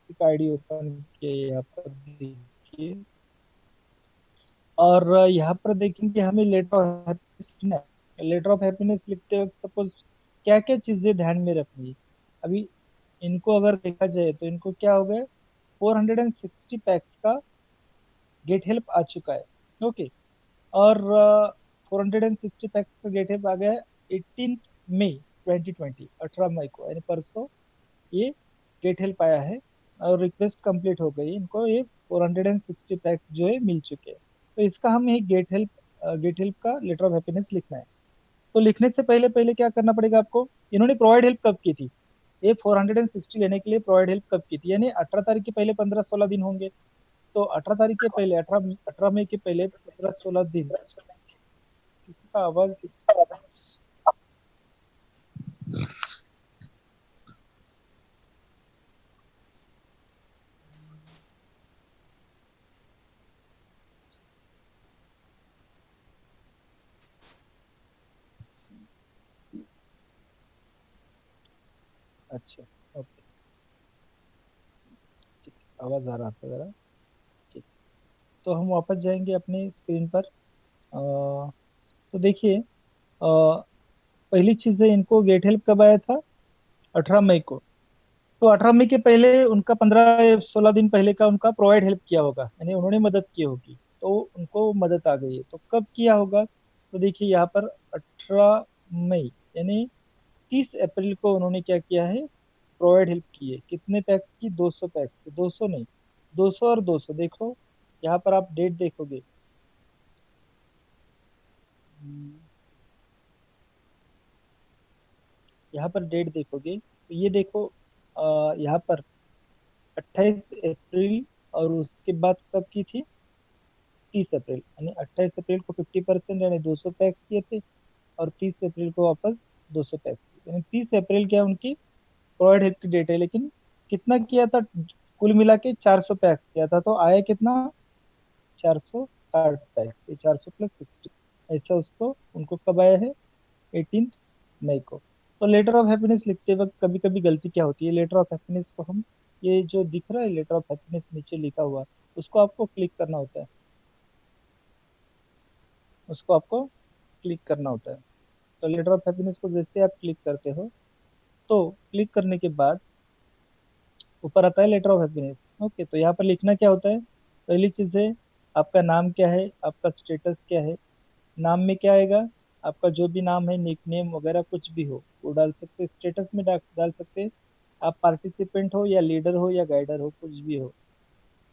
किसी का ID open किया यहाँ पर देखिए। और यहाँ पर देखेंगे हमें letter of happiness, letter of happiness लिखते वक्त सपोज क्या क्या चीजें ध्यान में रखनी है। अभी इनको अगर देखा जाए तो इनको क्या हो गया, 460 पैक्स का गेट हेल्प आ चुका है। ओके। और 460 पैक्स का गेट हेल्प आ गया है 18 मई 2020, 18 मई को, यानी परसों ये गेट हेल्प आया है। और रिक्वेस्ट कंप्लीट हो गई, इनको ये 460 पैक्स जो है मिल चुके हैं। तो इसका हम एक गेट हेल्प का लेटर ऑफ हैप्पीनेस लिखना है। तो लिखने से पहले पहले क्या करना पड़ेगा आपको, इन्होंने प्रोवाइड हेल्प कब की थी, ये 460 लेने के लिए प्रोवाइड हेल्प कब की थी, यानी 18 तारीख के पहले 15-16 दिन होंगे। तो 18 तारीख के पहले, 18 मई के पहले 15-16 दिन। किसी का आवाज। अच्छा। ओके। ठीक है, आवाज आ रहा था जरा। ठीक। तो हम वापस जाएंगे अपनी स्क्रीन पर। तो देखिए, पहली चीज है, इनको गेट हेल्प कब आया था, 18 मई को। तो 18 मई के पहले उनका 15-16 दिन पहले का उनका प्रोवाइड हेल्प किया होगा, यानी उन्होंने मदद की होगी, तो उनको मदद आ गई है। तो कब किया होगा, तो देखिए यहाँ पर 18 मई, यानी 30 अप्रैल को उन्होंने क्या किया है, प्रोवाइड हेल्प की है। कितने पैक्स की, 200 पैक्स, 200 नहीं, 200 और 200 देखो। यहाँ पर आप डेट देखोगे। हम्म, यहाँ पर डेट देखोगे तो ये देखो, यहाँ पर 28 अप्रैल, और उसके बाद कब की थी, 30 अप्रैल, यानी 28 अप्रैल को 50% यानी 200 पैक्स किए थे। और 30 अप्रैल को वापस 200 पैक्स किए, यानी 30 अप्रैल क्या उनकी प्रोवाइड हेल्प की डेट है। लेकिन कितना किया था, कुल मिला के 400 पैक्स किया था, तो आया कितना, 460 पैक्स, ये 400 + 60, ऐसा उसको उनको कब आया है, 18 मई को। तो लेटर ऑफ हैप्पीनेस लिखते वक्त कभी कभी गलती क्या होती है, लेटर ऑफ हैप्पीनेस को हम, ये जो दिख रहा है लेटर ऑफ हैप्पीनेस नीचे लिखा हुआ, उसको आपको क्लिक करना होता है, उसको आपको क्लिक करना होता है। तो लेटर ऑफ हैप्पीनेस को जैसे आप क्लिक करते हो, तो क्लिक करने के बाद ऊपर आता है लेटर ऑफ हैप्पीनेस। ओके। तो यहाँ पर लिखना क्या होता है, पहली चीज है, आपका नाम क्या है, आपका स्टेटस क्या है। नाम में क्या आएगा, आपका जो भी नाम है, निक नेम वगैरह कुछ भी हो वो डाल सकते, स्टेटस में डाल सकते। आप पार्टिसिपेंट हो या लीडर हो या गाइडर हो, कुछ भी हो।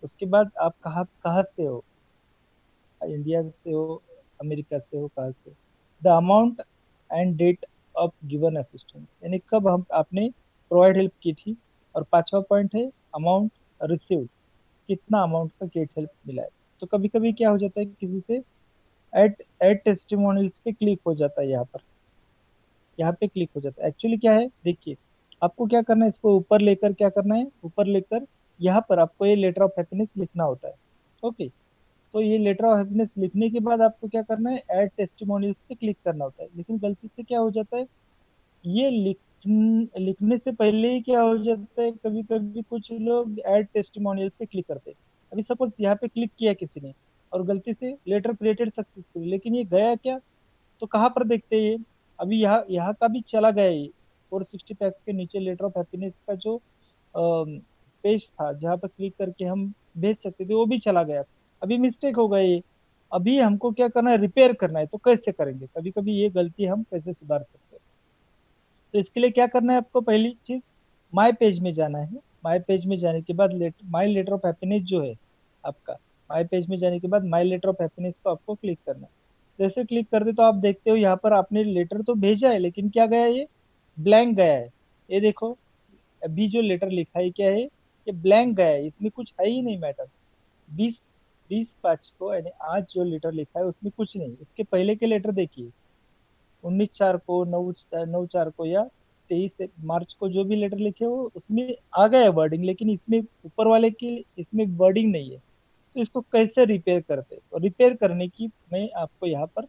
उसके बाद आप कहाँ कहाँ से हो, इंडिया से हो, अमेरिका से हो, कहाँ से। The amount and date of given assistance, यानी कब हम आपने प्रोवाइड हेल्प की थी। और पांचवा पॉइंट है अमाउंट रिसीव्ड, कितना अमाउंट का गेट हेल्प मिला है। तो कभी कभी क्या हो जाता है, किसी से एड एड टेस्टिमोनियल्स पे क्लिक हो जाता है, यहाँ पर, यहाँ पे क्लिक हो जाता है। एक्चुअली क्या है देखिए, आपको क्या करना है, इसको ऊपर लेकर क्या करना है, ऊपर लेकर यहाँ पर आपको ये लेटर ऑफ हैप्पीनेस लिखना होता है। ओके। तो ये लेटर ऑफ हैप्पीनेस लिखने के बाद आपको क्या करना है, ऐड टेस्टिमोनियल्स पे क्लिक करना होता है। लेकिन गलती से क्या हो जाता है, ये लिखने से पहले ही क्या हो जाता है, कभी कभी कुछ लोग ऐड टेस्टिमोनियल्स पे क्लिक करते हैं। अभी सपोज यहाँ पे क्लिक किया किसी ने, और गलती से लेटर क्रिएटेड सक्सेसफुली, लेकिन ये गया क्या, तो कहाँ पर देखते हैं ये, अभी यहाँ यहाँ का भी चला गया ये। 460 पैक्स के नीचे लेटर ऑफ हैप्पीनेस का जो पेज था, जहाँ पर क्लिक करके हम भेज सकते थे, वो भी चला गया। अभी मिस्टेक हो गई ये। अभी हमको क्या करना है, रिपेयर करना है। तो कैसे करेंगे, कभी कभी ये गलती हम कैसे सुधार सकते हैं। तो इसके लिए क्या करना है आपको, पहली चीज, माई पेज में जाना है। माई पेज में जाने के बाद माई लेटर ऑफ हैप्पीनेस जो है आपका, माई पेज में जाने के बाद माई लेटर ऑफ हैप्पीनेस को आपको क्लिक करना है। जैसे क्लिक करते तो आप देखते हो यहाँ पर आपने लेटर तो भेजा है, लेकिन क्या गया, ये ब्लैंक गया है। ये देखो, अभी जो लेटर लिखा है क्या है, ये ब्लैंक गया है, इसमें कुछ है ही नहीं मैटर। 20 20/5 को, यानी आज जो लेटर लिखा है उसमें कुछ नहीं। इसके पहले के लेटर देखिए, 19/4 को, 9/4 को, या 23 मार्च को जो भी लेटर लिखे हो उसमें आ गया है वर्डिंग, लेकिन इसमें ऊपर वाले की इसमें वर्डिंग नहीं है। तो इसको कैसे रिपेयर करते हैं, और रिपेयर करने की मैं आपको यहाँ पर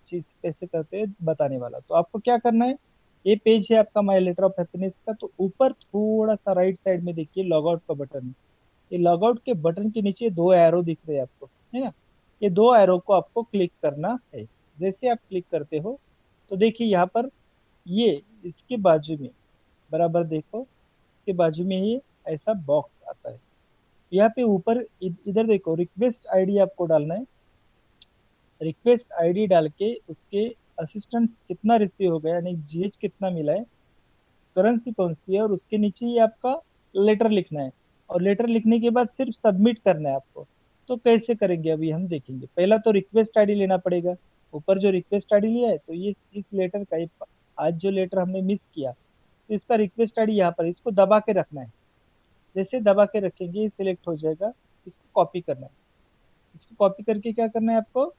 चीज कैसे करते हैं बताने वाला। तो आपको क्या करना है, ये पेज है आपका माई लेटर ऑफ हैप्पीनेस का। तो ऊपर थोड़ा सा राइट साइड में देखिए लॉग आउट का बटन है। ये लॉग आउट के बटन के नीचे दो एरो दिख रहे हैं आपको, है ना। ये दो एरो को आपको क्लिक करना है। जैसे आप क्लिक करते हो तो देखिए यहाँ पर ये इसके बाजू में, बराबर देखो, इसके बाजू में ये ऐसा बॉक्स आता है। यहाँ पे ऊपर इधर देखो रिक्वेस्ट आईडी आपको डालना है। रिक्वेस्ट आईडी डाल के उसके असिस्टेंट कितना रिसीव हो गया, यानी जीएच कितना मिला है, करेंसी कौन सी है, और उसके नीचे ही आपका लेटर लिखना है। और लेटर लिखने के बाद सिर्फ सबमिट करना है आपको। तो कैसे करेंगे अभी हम देखेंगे। पहला तो रिक्वेस्ट आईडी लेना पड़ेगा। ऊपर जो रिक्वेस्ट आईडी लिया है, तो ये इस लेटर का आज जो लेटर हमने मिस किया, तो इसका रिक्वेस्ट आईडी यहाँ पर, इसको दबा के रखना है। जैसे दबा के रखेंगे ये सिलेक्ट हो जाएगा। इसको कॉपी करना है। इसको कॉपी करके क्या करना है आपको,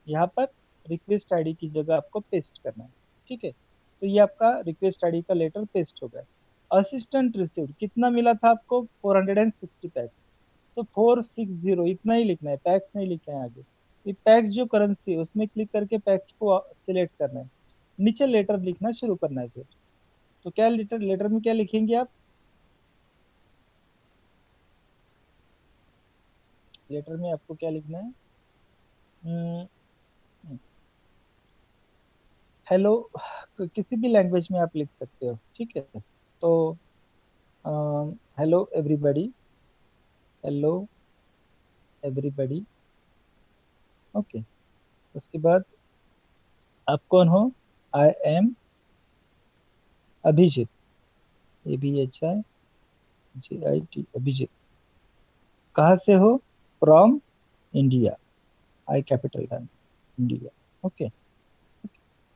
यहाँ पर रिक्वेस्ट आईडी की जगह आपको पेस्ट करना है। ठीक है, तो ये आपका रिक्वेस्ट आईडी का लेटर पेस्ट हो गया। असिस्टेंट रिसीव्ड कितना मिला था आपको, 460 पैक्स। तो 460 इतना ही लिखना है, पैक्स नहीं लिखना है आगे। ये पैक्स जो करेंसी है उसमें क्लिक करके पैक्स को सिलेक्ट करना है। नीचे लेटर लिखना शुरू करना है फिर। तो क्या लेटर, लेटर में क्या लिखेंगे आप, लेटर में आपको क्या लिखना है, हेलो, किसी भी लैंग्वेज में आप लिख सकते हो, ठीक है। तो hello everybody, hello everybody, okay. उसके बाद आप कौन हो, I am Abhijit, ABHIJIT, Abhijit. कहाँ से हो, फ्रॉम इंडिया, आई कैपिटल है इंडिया, ओके।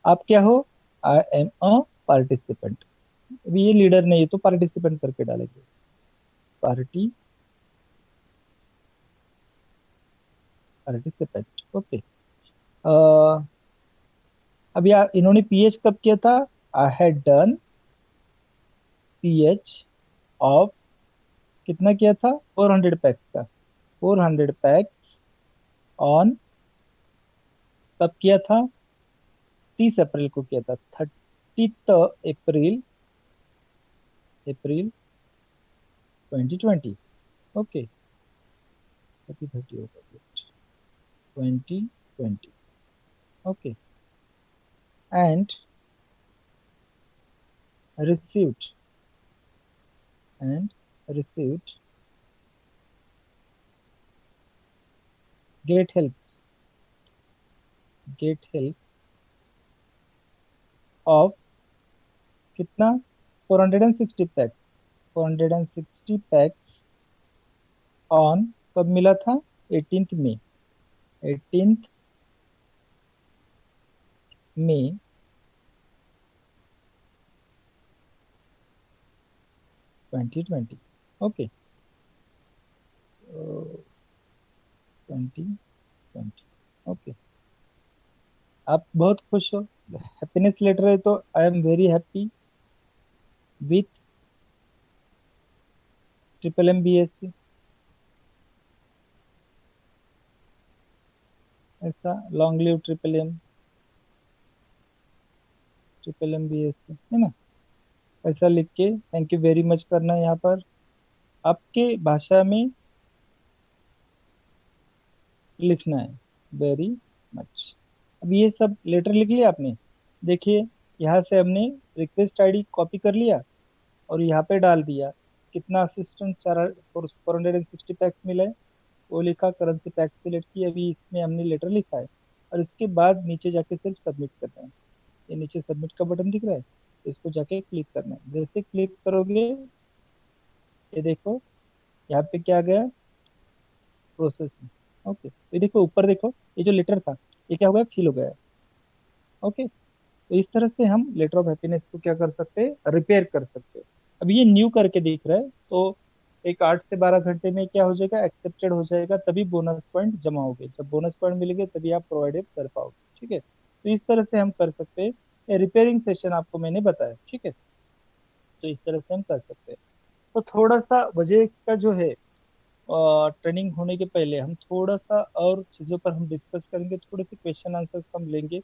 आप क्या हो, आई एम अ पार्टिसिपेंट। अभी ये लीडर नहीं है तो पार्टिसिपेंट करके डालेंगे, पार्टी पार्टिसिपेंट, ओके। अभी इन्होंने पीएच कब किया था, I had done pH of, कितना किया था, 400 पैक्स का, 400 पैक्स ऑन, कब किया था, 30 अप्रैल को किया था, 30 अप्रैल, अप्रैल 2020, ओके। 30 होगा, 2020, okay. And received, and received get help, get help of, कितना, 460 पैक्स, 460 पैक्स ऑन, कब मिला था, 18 मई, 18 मई 2020, ओके। 2020, ओके। आप बहुत खुश हो, हैप्पीनेस लेटर है, तो I am very happy with MMBSc, ऐसा लॉन्ग लिव MMBSc, है ना। ऐसा लिख के थैंक यू वेरी मच करना है यहाँ पर, आपके भाषा में लिखना है, वेरी मच। अब ये सब लेटर लिख लिया आपने, देखिए यहाँ से हमने रिक्वेस्ट आईडी कॉपी कर लिया और यहाँ पे डाल दिया। कितना असिस्टेंट, 460 पैक्स मिला है, वो लिखा, करेंसी पैक्स सिलेक्ट की, अभी इसमें हमने लेटर लिखा है। और इसके बाद नीचे जाके सिर्फ सबमिट करना है। ये नीचे सबमिट का बटन दिख रहा है, तो इसको जाके क्लिक करना है। जैसे क्लिक करोगे, ये देखो यहाँ पे क्या आ गया, प्रोसेस में, ओके। तो ये देखो ऊपर देखो, ये जो लेटर था ये क्या हो गया, फिल हो गया है, ओके। तो इस तरह से हम लेटर ऑफ हैप्पीनेस को क्या कर सकते हैं, रिपेयर कर सकते हैं। अब ये न्यू करके दिख रहा है, तो एक 8 से 12 घंटे में क्या हो जाएगा, एक्सेप्टेड हो जाएगा, तभी बोनस पॉइंट जमा होंगे। जब बोनस पॉइंट मिलेंगे तभी आप प्रोवाइड कर पाओगे, ठीक है। तो इस तरह से हम कर सकते हैं। रिपेयरिंग सेशन आपको मैंने बताया, ठीक है। तो इस तरह से हम कर सकते हैं। तो थोड़ा सा वजह का जो है, ट्रेनिंग होने के पहले हम थोड़ा सा और चीज़ों पर हम डिस्कस करेंगे, थोड़े से क्वेश्चन आंसर्स हम लेंगे।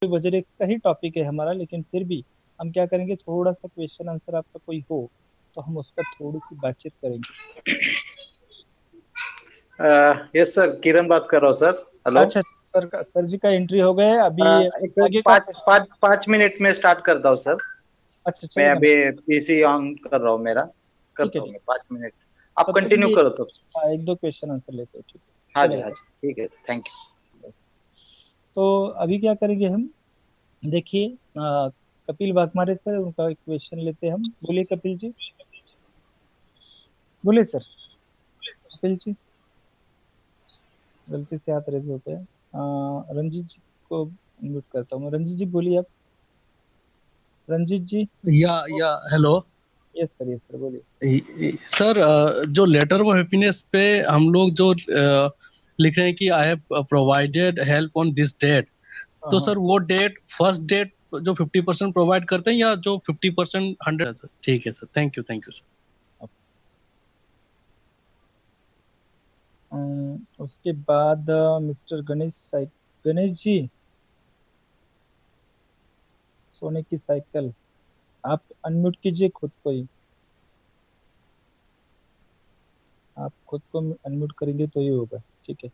वजर एक्स का ही टॉपिक है हमारा, लेकिन फिर भी हम क्या करेंगे, थोड़ा सा क्वेश्चन आंसर आपका कोई हो तो हम उस पर थोड़ी सी बातचीत करेंगे। यस सर, किरण बात कर रहा हूँ सर। हेलो। अच्छा अच्छा, सर जी का एंट्री हो गया है अभी। एक आगे का पाँच पाँच 5 मिनट में स्टार्ट करता हूँ सर। अच्छा मैं चलेगा ना। अभी पीसी ऑन कर रहा हूँ मेरा। ठीक है करता हूँ ठीक मैं 5 मिनट। आप है। तब तक कंटिन्यू ये करो तब। एक दो क्वेश्चन आंसर लेते हैं, ठीक हाँ है जी, हाँ चलेगा। जी, ठीक है सर, थैंक यू। तो अभी क्या करेंगे हम, देखिए कपिल वाघमारे सर, उनका एक क्वेश्चन लेते हैं हम। बोलिए कपिल जी, बोलिए सर। कपिल जी, गलती से हाथ रेज होते हैं। रंजीत जी को म्यूट करता हूँ मैं। रंजीत जी बोलिए आप। रंजीत जी। या हेलो। यस सर बोलिए। सर, जो लेटर ऑफ हैप्पीनेस पे हम लोग जो लिख रहे हैं कि I have provided help on this date, हाँ तो हाँ। सर वो डेट फर्स्ट डेट जो 50% प्रोवाइड करते हैं या जो 50% 100? सर ठीक है सर, थैंक यू सर। उसके बाद मिस्टर गणेश जी, सोने की साइकिल, आप अनम्यूट कीजिए खुद को ही। आप खुद को अनम्यूट करेंगे तो ही होगा, ठीक है।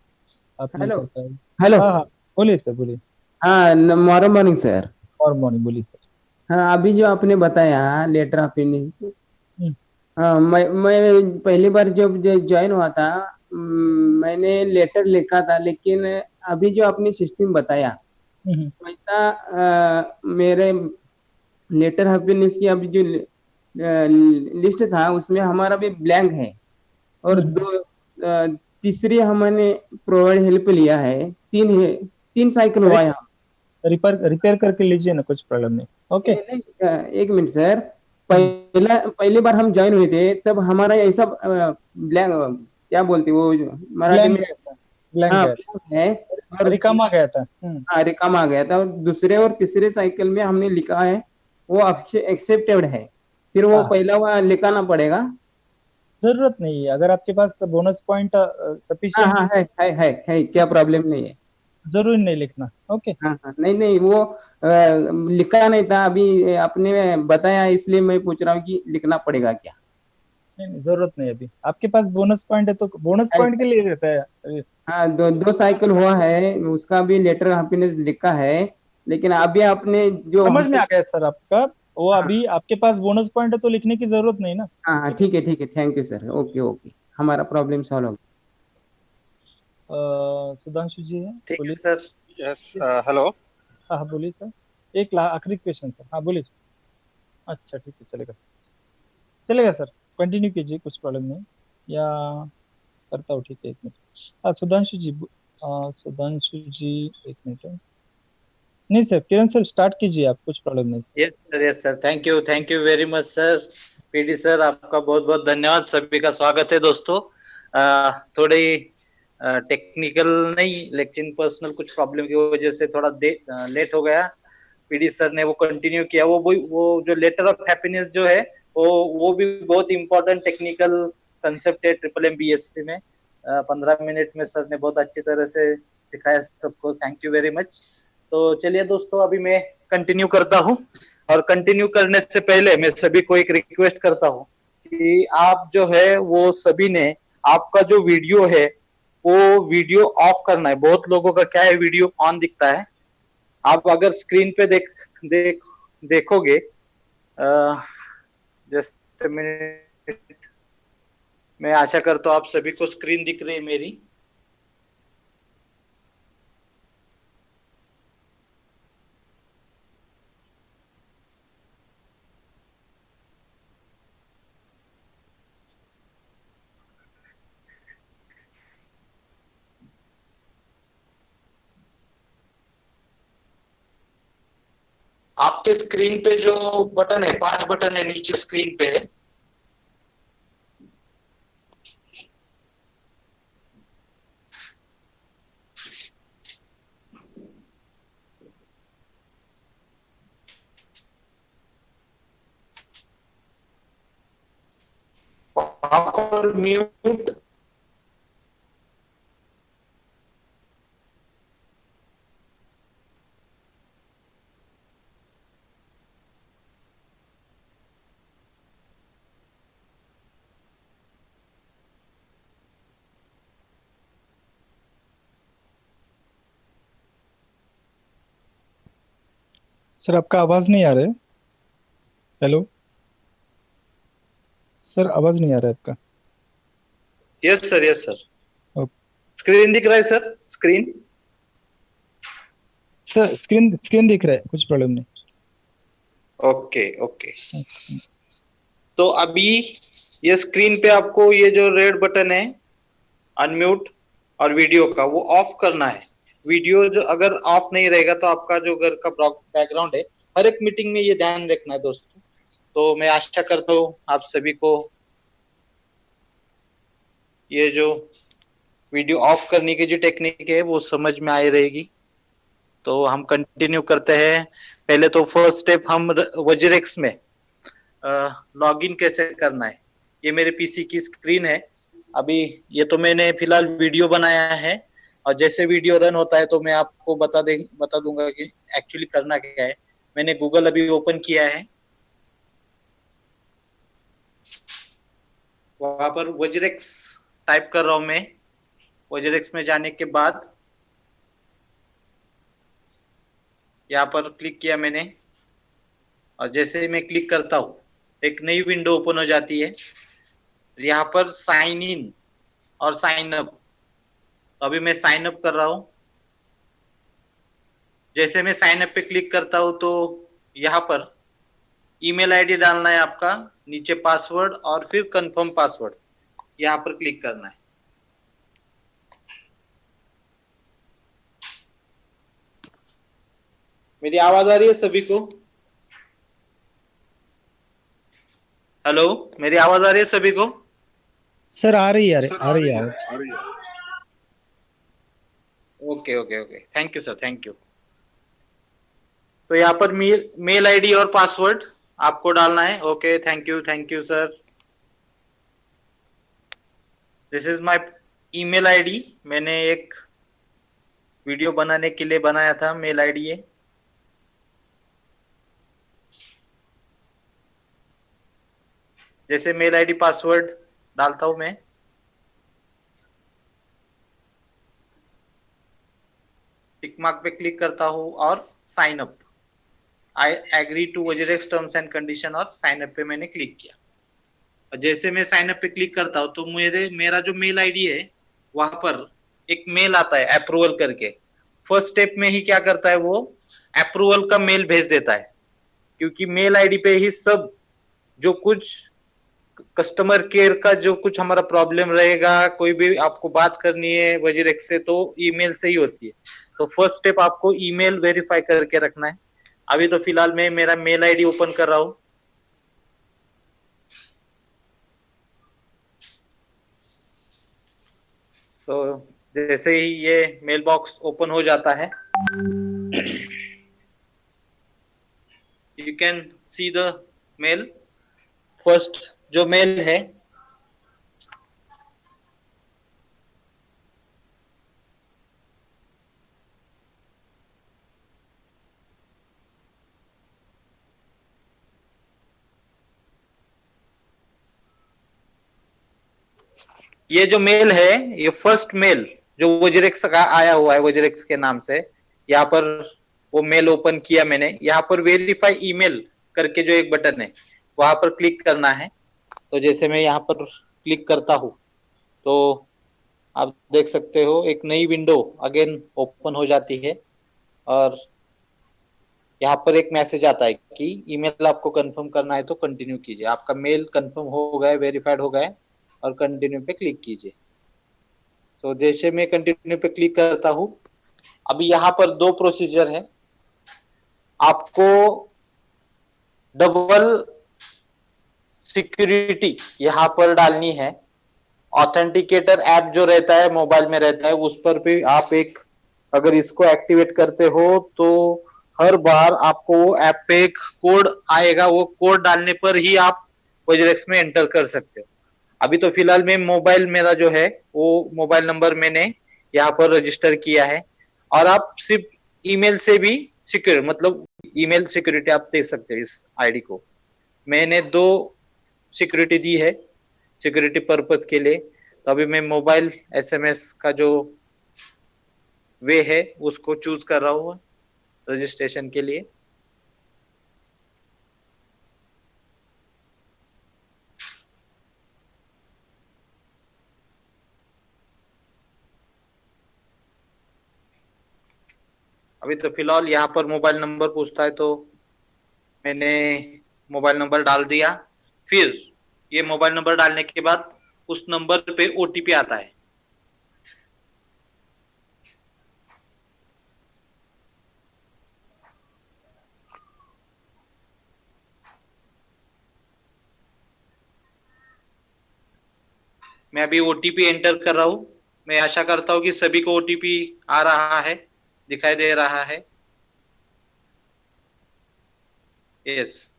आप नहीं हेलो। कर पाएंगे। हेलो। हाँ हाँ, बोलिए सर बोलिए। हाँ, मॉर्निंग मॉर्निंग सर। और मॉर्निंग, बोलिए सर। हाँ, अभी जो आपने बताया लेटर ऑफ फिनिश। हम्म हाँ, मैं पहली बार जब ज्वाइन हुआ था, मैंने लेटर लिखा था, लेकिन अभी जो आपने सिस्टम बताया हम्म वैसा मेरे लेटर ऑफ फिनिश की अभी जो लिस्ट था उसमें हमारा भी ब्लैंक है। और हम्म। तीसरी हमने प्रोवाइड हेल्प लिया है, तीन साइकिल हुआ है। रिपेयर रिपेयर करके लीजिए ना, कुछ प्रॉब्लम नहीं। ओके। नहीं, एक मिनट सर। हम्म। पहली बार हम ज्वाइन हुए थे तब हमारा ऐसा ब्लैंक, क्या बोलते वो जो मराठी ब्लैंक में। गया था, ब्लैंक हाँ, गया था। ब्लैंक है। और रिकामा आ गया था। हाँ, रिकम आ गया था। और दूसरे और तीसरे साइकिल में हमने लिखा है वो एक्सेप्टेड है। फिर वो हाँ, पहला हुआ लिखाना पड़ेगा। जरूरत नहीं है, अगर आपके पास बोनस पॉइंट हाँ सफिशियंट हाँ, है है, क्या प्रॉब्लम नहीं है। जरूरी नहीं लिखना। ओके। हाँ हाँ, नहीं नहीं, वो लिखा नहीं था, अभी आपने बताया इसलिए मैं पूछ रहा हूँ कि लिखना पड़ेगा क्या। नहीं नहीं, जरूरत नहीं अभी। आपके पास बोनस पॉइंट है तो बोनस है। पॉइंट के लिए रहता है अभी। हाँ, दो दो साइकिल हुआ है, उसका भी लेटर हैप्पीनेस लिखा है। लेकिन अभी आपने जो समझ में हमको। आ गया सर आपका। वो हाँ अभी आपके पास बोनस पॉइंट है तो लिखने की जरूरत नहीं ना। हाँ हाँ, ठीक है। ठीक है, thank you sir. Okay okay, हमारा प्रॉब्लम सॉल्व हो सुधांशु जी है, ठीक बोलिए। है सर। यस। हेलो। हाँ हाँ बोलिए सर। एक आखिरी क्वेश्चन सर, हाँ बोलिए सर। अच्छा ठीक है, चलेगा। चलेगा सर, कंटिन्यू कीजिए, कुछ प्रॉब्लम नहीं। या करता हूँ, ठीक है, एक मिनट। हाँ सुधांशु जी, सुधांशु जी, एक मिनट। नहीं सर, किरण सर स्टार्ट कीजिए आप, कुछ प्रॉब्लम नहीं sir. Yes sir, thank you very much sir. PD sir, आपका बहुत बहुत धन्यवाद। सभी का स्वागत है दोस्तों। थोड़ी टेक्निकल नहीं, लेकिन पर्सनल कुछ प्रॉब्लम की वजह से थोड़ा लेट हो गया। पीडी सर ने वो कंटिन्यू किया। वो जो लेटर ऑफ हैप्पीनेस जो है, वो भी बहुत इंपॉर्टेंट टेक्निकल कंसेप्ट है triple M B S C में। 15 मिनट में सर ने बहुत अच्छी तरह से सिखाया सबको। Thank you very much. तो चलिए दोस्तों, अभी मैं कंटिन्यू करता हूँ। और कंटिन्यू करने से पहले मैं सभी को एक रिक्वेस्ट करता हूँ कि आप जो है वो सभी ने आपका जो वीडियो है वो वीडियो ऑफ करना है। बहुत लोगों का क्या है, वीडियो ऑन दिखता है। आप अगर स्क्रीन पे देख देखोगे, जस्ट मिनट, मैं आशा करता हूँ आप सभी को स्क्रीन दिख रही है मेरी। आपके स्क्रीन पे जो बटन है, 5 बटन है नीचे स्क्रीन पे। वहां पर म्यूट, सर आपका आवाज नहीं आ रहा है। हेलो सर, आवाज नहीं आ रहा है आपका। Yes sir, yes sir. Okay. Screen दिख रहा है sir? Screen? Sir screen screen दिख रहा है, कुछ प्रॉब्लम नहीं। Okay okay. ओके। तो अभी ये स्क्रीन पे आपको ये जो रेड बटन है अनम्यूट और वीडियो का, वो ऑफ करना है। वीडियो जो अगर ऑफ नहीं रहेगा तो आपका जो घर का बैकग्राउंड है, हर एक मीटिंग में ये ध्यान रखना है दोस्तों। तो मैं आशा करता हूँ आप सभी को ये जो वीडियो ऑफ करने की जो टेक्निक है वो समझ में आई रहेगी। तो हम कंटिन्यू करते हैं। पहले तो फर्स्ट स्टेप, हम वज्रेक्स में लॉगिन कैसे करना है। ये मेरे पीसी की स्क्रीन है। अभी ये तो मैंने फिलहाल वीडियो बनाया है, और जैसे वीडियो रन होता है तो मैं आपको बता दूंगा कि एक्चुअली करना क्या है। मैंने गूगल अभी ओपन किया है, वहां पर वज्रेक्स टाइप कर रहा हूं मैं। वज्रेक्स में जाने के बाद यहाँ पर क्लिक किया मैंने, और जैसे ही मैं क्लिक करता हूँ एक नई विंडो ओपन हो जाती है। यहाँ पर साइन इन और साइन अप, तो अभी मैं साइन अप कर रहा हूँ। जैसे मैं साइन अप पे क्लिक करता हूँ तो यहाँ पर ईमेल आईडी डालना है आपका, नीचे पासवर्ड और फिर कंफर्म पासवर्ड, यहाँ पर क्लिक करना है। मेरी आवाज आ रही है सभी को? हेलो, मेरी आवाज आ रही है सभी को? सर आ रही है, आ रही है आवाज। Okay okay okay, thank you sir, thank you. तो यहाँ पर मेल आईडी और पासवर्ड आपको डालना है। Okay, thank you sir. This is my email ID. मैंने एक वीडियो बनाने के लिए बनाया था मेल आईडी है। जैसे मेल आईडी पासवर्ड डालता हूं मैं, टिक मार्क पे क्लिक करता हूं और sign up, I agree to WazirX terms and condition, और साइन अप पे मैंने क्लिक किया। और जैसे मैं साइन अप पे क्लिक करता हूं तो मेरा जो मेल आईडी है वहां पर एक मेल आता है अप्रूवल करके। फर्स्ट स्टेप में ही क्या करता है, वो अप्रूवल का मेल भेज देता है, क्योंकि मेल आईडी पे ही सब जो कुछ कस्टमर केयर का जो कुछ हमारा प्रॉब्लम रहेगा, कोई भी आपको बात करनी है वज्रेक्स से, तो ईमेल से ही होती है। तो फर्स्ट स्टेप आपको ईमेल वेरीफाई करके रखना है। अभी तो फिलहाल मैं मेरा मेल आईडी ओपन कर रहा हूं। तो जैसे ही ये मेल बॉक्स ओपन हो जाता है, you can see the mail. First जो मेल है, ये जो मेल है, ये फर्स्ट मेल जो वज्रेक्स का आया हुआ है, वज्रेक्स के नाम से, यहाँ पर वो मेल ओपन किया मैंने। यहाँ पर वेरीफाई ईमेल करके जो एक बटन है, वहां पर क्लिक करना है। तो जैसे मैं यहाँ पर क्लिक करता हूं तो आप देख सकते हो एक नई विंडो अगेन ओपन हो जाती है, और यहाँ पर एक मैसेज आता है कि ईमेल आपको कंफर्म करना है तो कंटिन्यू कीजिए। आपका मेल कंफर्म हो गया, वेरीफाइड हो गया, और कंटिन्यू पे क्लिक कीजिए। सो जैसे मैं कंटिन्यू पे क्लिक करता हूं, अभी यहाँ पर दो प्रोसीजर है। आपको डबल सिक्योरिटी यहाँ पर डालनी है। ऑथेंटिकेटर ऐप जो रहता है, मोबाइल में रहता है, उस पर भी आप एक, अगर इसको एक्टिवेट करते हो तो हर बार आपको वो ऐप पे एक कोड आएगा। वो कोड डालने पर ही आप वज्रेक्स में एंटर कर सकते हो। अभी तो फिलहाल में मोबाइल मेरा जो है, वो मोबाइल नंबर मैंने यहाँ पर रजिस्टर किया है, और आप सिर्फ ईमेल से भी सिक्योर, मतलब ईमेल सिक्योरिटी आप देख सकते हैं इस आईडी को। मैंने दो सिक्योरिटी दी है सिक्योरिटी पर्पज के लिए। तो अभी मैं मोबाइल एसएमएस का जो वे है उसको चूज कर रहा हूँ रजिस्ट्रेशन के लिए। अभी तो फिलहाल यहाँ पर मोबाइल नंबर पूछता है, तो मैंने मोबाइल नंबर डाल दिया। फिर ये मोबाइल नंबर डालने के बाद उस नंबर पे ओटीपी आता है। मैं अभी ओटीपी एंटर कर रहा हूं। मैं आशा करता हूं कि सभी को ओटीपी आ रहा है, दिखाई दे रहा है। यस।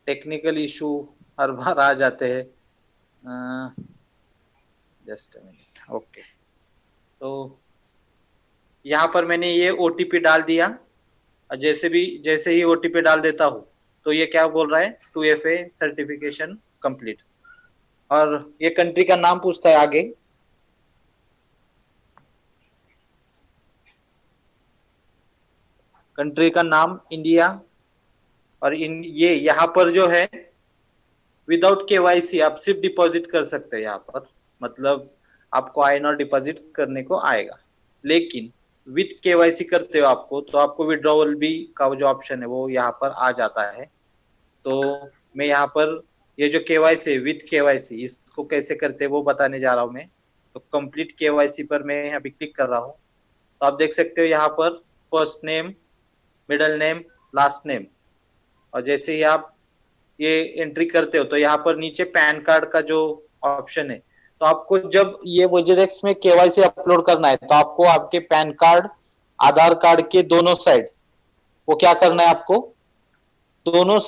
टेक्निकल इशू हर बार आ जाते हैं। Just a minute. ओके, तो यहाँ पर मैंने ये ओटीपी डाल दिया। और जैसे ही ओटीपी डाल देता हूँ तो ये क्या बोल रहा है, 2FA सर्टिफिकेशन कंप्लीट। और ये कंट्री का नाम पूछता है आगे। कंट्री का नाम इंडिया। और ये यहाँ पर जो है विदाउट केवाईसी आप सिर्फ डिपॉजिट कर सकते हैं यहाँ पर, मतलब आपको INR डिपॉजिट करने को आएगा। लेकिन विथ केवाईसी करते हो आपको, तो आपको विड्रॉवल भी का जो ऑप्शन है वो यहाँ पर आ जाता है। तो मैं यहाँ पर ये जो केवाईसी विथ केवाईसी इसको कैसे करते हैं वो बताने जा रहा हूँ मैं। तो कंप्लीट केवाईसी पर मैं अभी क्लिक कर रहा हूँ। तो आप देख सकते हो यहाँ पर first name, middle name, last name. और जैसे ही आप ये एंट्री करते हो तो यहाँ पर नीचे पैन कार्ड का जो ऑप्शन है, तो आपको जब ये वोजेरेक्स में केवाईसी अपलोड करना है तो आपको आपके पैन कार्ड, आधार कार्ड के दोनों साइड वो क्या करना है, आपको दोनों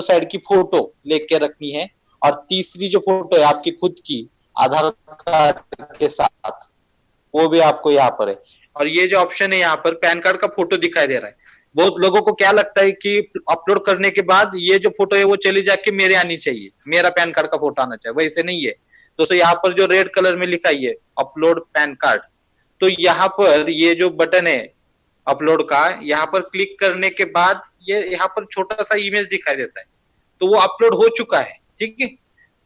साइड की फोटो लेके रखनी है। और तीसरी जो फोटो है आपकी खुद की आधार कार्ड के साथ, वो भी आपको यहाँ पर है। और ये जो ऑप्शन है यहाँ पर पैन कार्ड का फोटो दिखाई दे रहा है। बहुत लोगों को क्या लगता है कि अपलोड करने के बाद ये जो फोटो है वो चली जाके मेरे आनी चाहिए, मेरा पैन कार्ड का फोटो आना चाहिए, वैसे नहीं है दोस्तों। यहाँ पर जो रेड कलर में लिखा है अपलोड पैन कार्ड, तो यहाँ पर ये जो बटन है अपलोड का, यहाँ पर क्लिक करने के बाद ये यहाँ पर छोटा सा इमेज दिखाई देता है, तो वो अपलोड हो चुका है। ठीक है,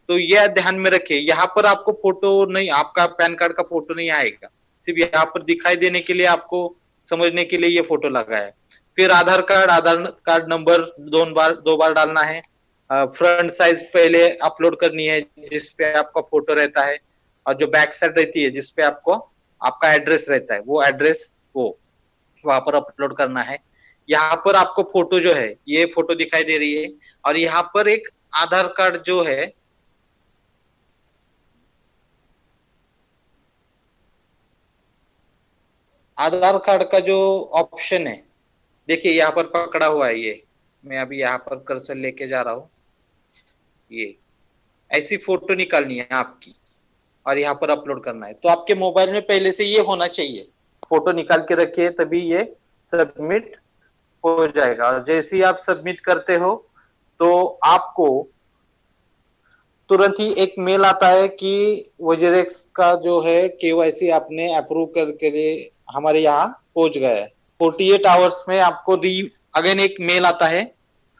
तो ये ध्यान में रखिए, यहाँ पर आपको फोटो नहीं, आपका पैन कार्ड का फोटो नहीं आएगा, सिर्फ यहाँ पर दिखाई देने के लिए, आपको समझने के लिए ये फोटो लगा है। फिर आधार कार्ड नंबर दो बार डालना है। फ्रंट साइज पहले अपलोड करनी है जिसपे आपका फोटो रहता है, और जो बैक साइड रहती है जिसपे आपको आपका एड्रेस रहता है, वो एड्रेस वो वहां पर अपलोड करना है। यहाँ पर आपको फोटो जो है ये फोटो दिखाई दे रही है, और यहाँ पर एक आधार कार्ड जो है आधार कार्ड का जो ऑप्शन है, देखिए यहाँ पर पकड़ा हुआ है ये, मैं अभी यहाँ पर कर्सर लेके जा रहा हूँ। ये ऐसी फोटो निकालनी है आपकी और यहाँ पर अपलोड करना है। तो आपके मोबाइल में पहले से ये होना चाहिए, फोटो निकाल के रखिए, तभी ये सबमिट हो जाएगा। और जैसे ही आप सबमिट करते हो तो आपको तुरंत ही एक मेल आता है कि वोजेरेक्स का जो है केवाईसी आपने अप्रूव करके लिए हमारे यहाँ पहुंच गया है। 48 आवर्स में आपको अगेन एक मेल आता है,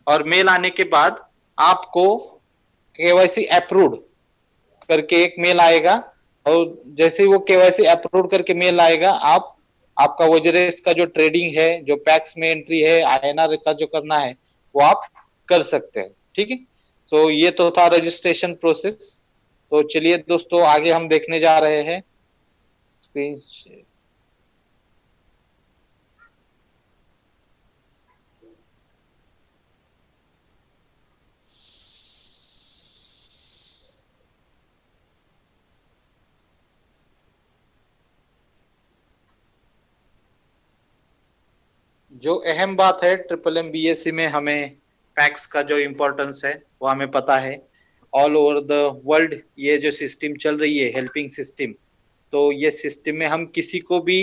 और मेल आने के बाद आपको केवाईसी अप्रूव्ड करके एक मेल आएगा। और जैसे ही वो केवाईसी अप्रूव करके मेल आएगा, आपका वोजेरेक्स का जो ट्रेडिंग है, जो पैक्स में एंट्री है, INR का जो करना है वो आप कर सकते हैं। ठीक है, तो ये तो था रजिस्ट्रेशन प्रोसेस। तो चलिए दोस्तों आगे हम देखने जा रहे हैं। Screen share. जो अहम बात है ट्रिपल MBSC में, हमें पैक्स का जो इम्पोर्टेंस है वो हमें पता है। ऑल ओवर द वर्ल्ड ये जो सिस्टम चल रही है हेल्पिंग सिस्टम, तो ये सिस्टम में हम किसी को भी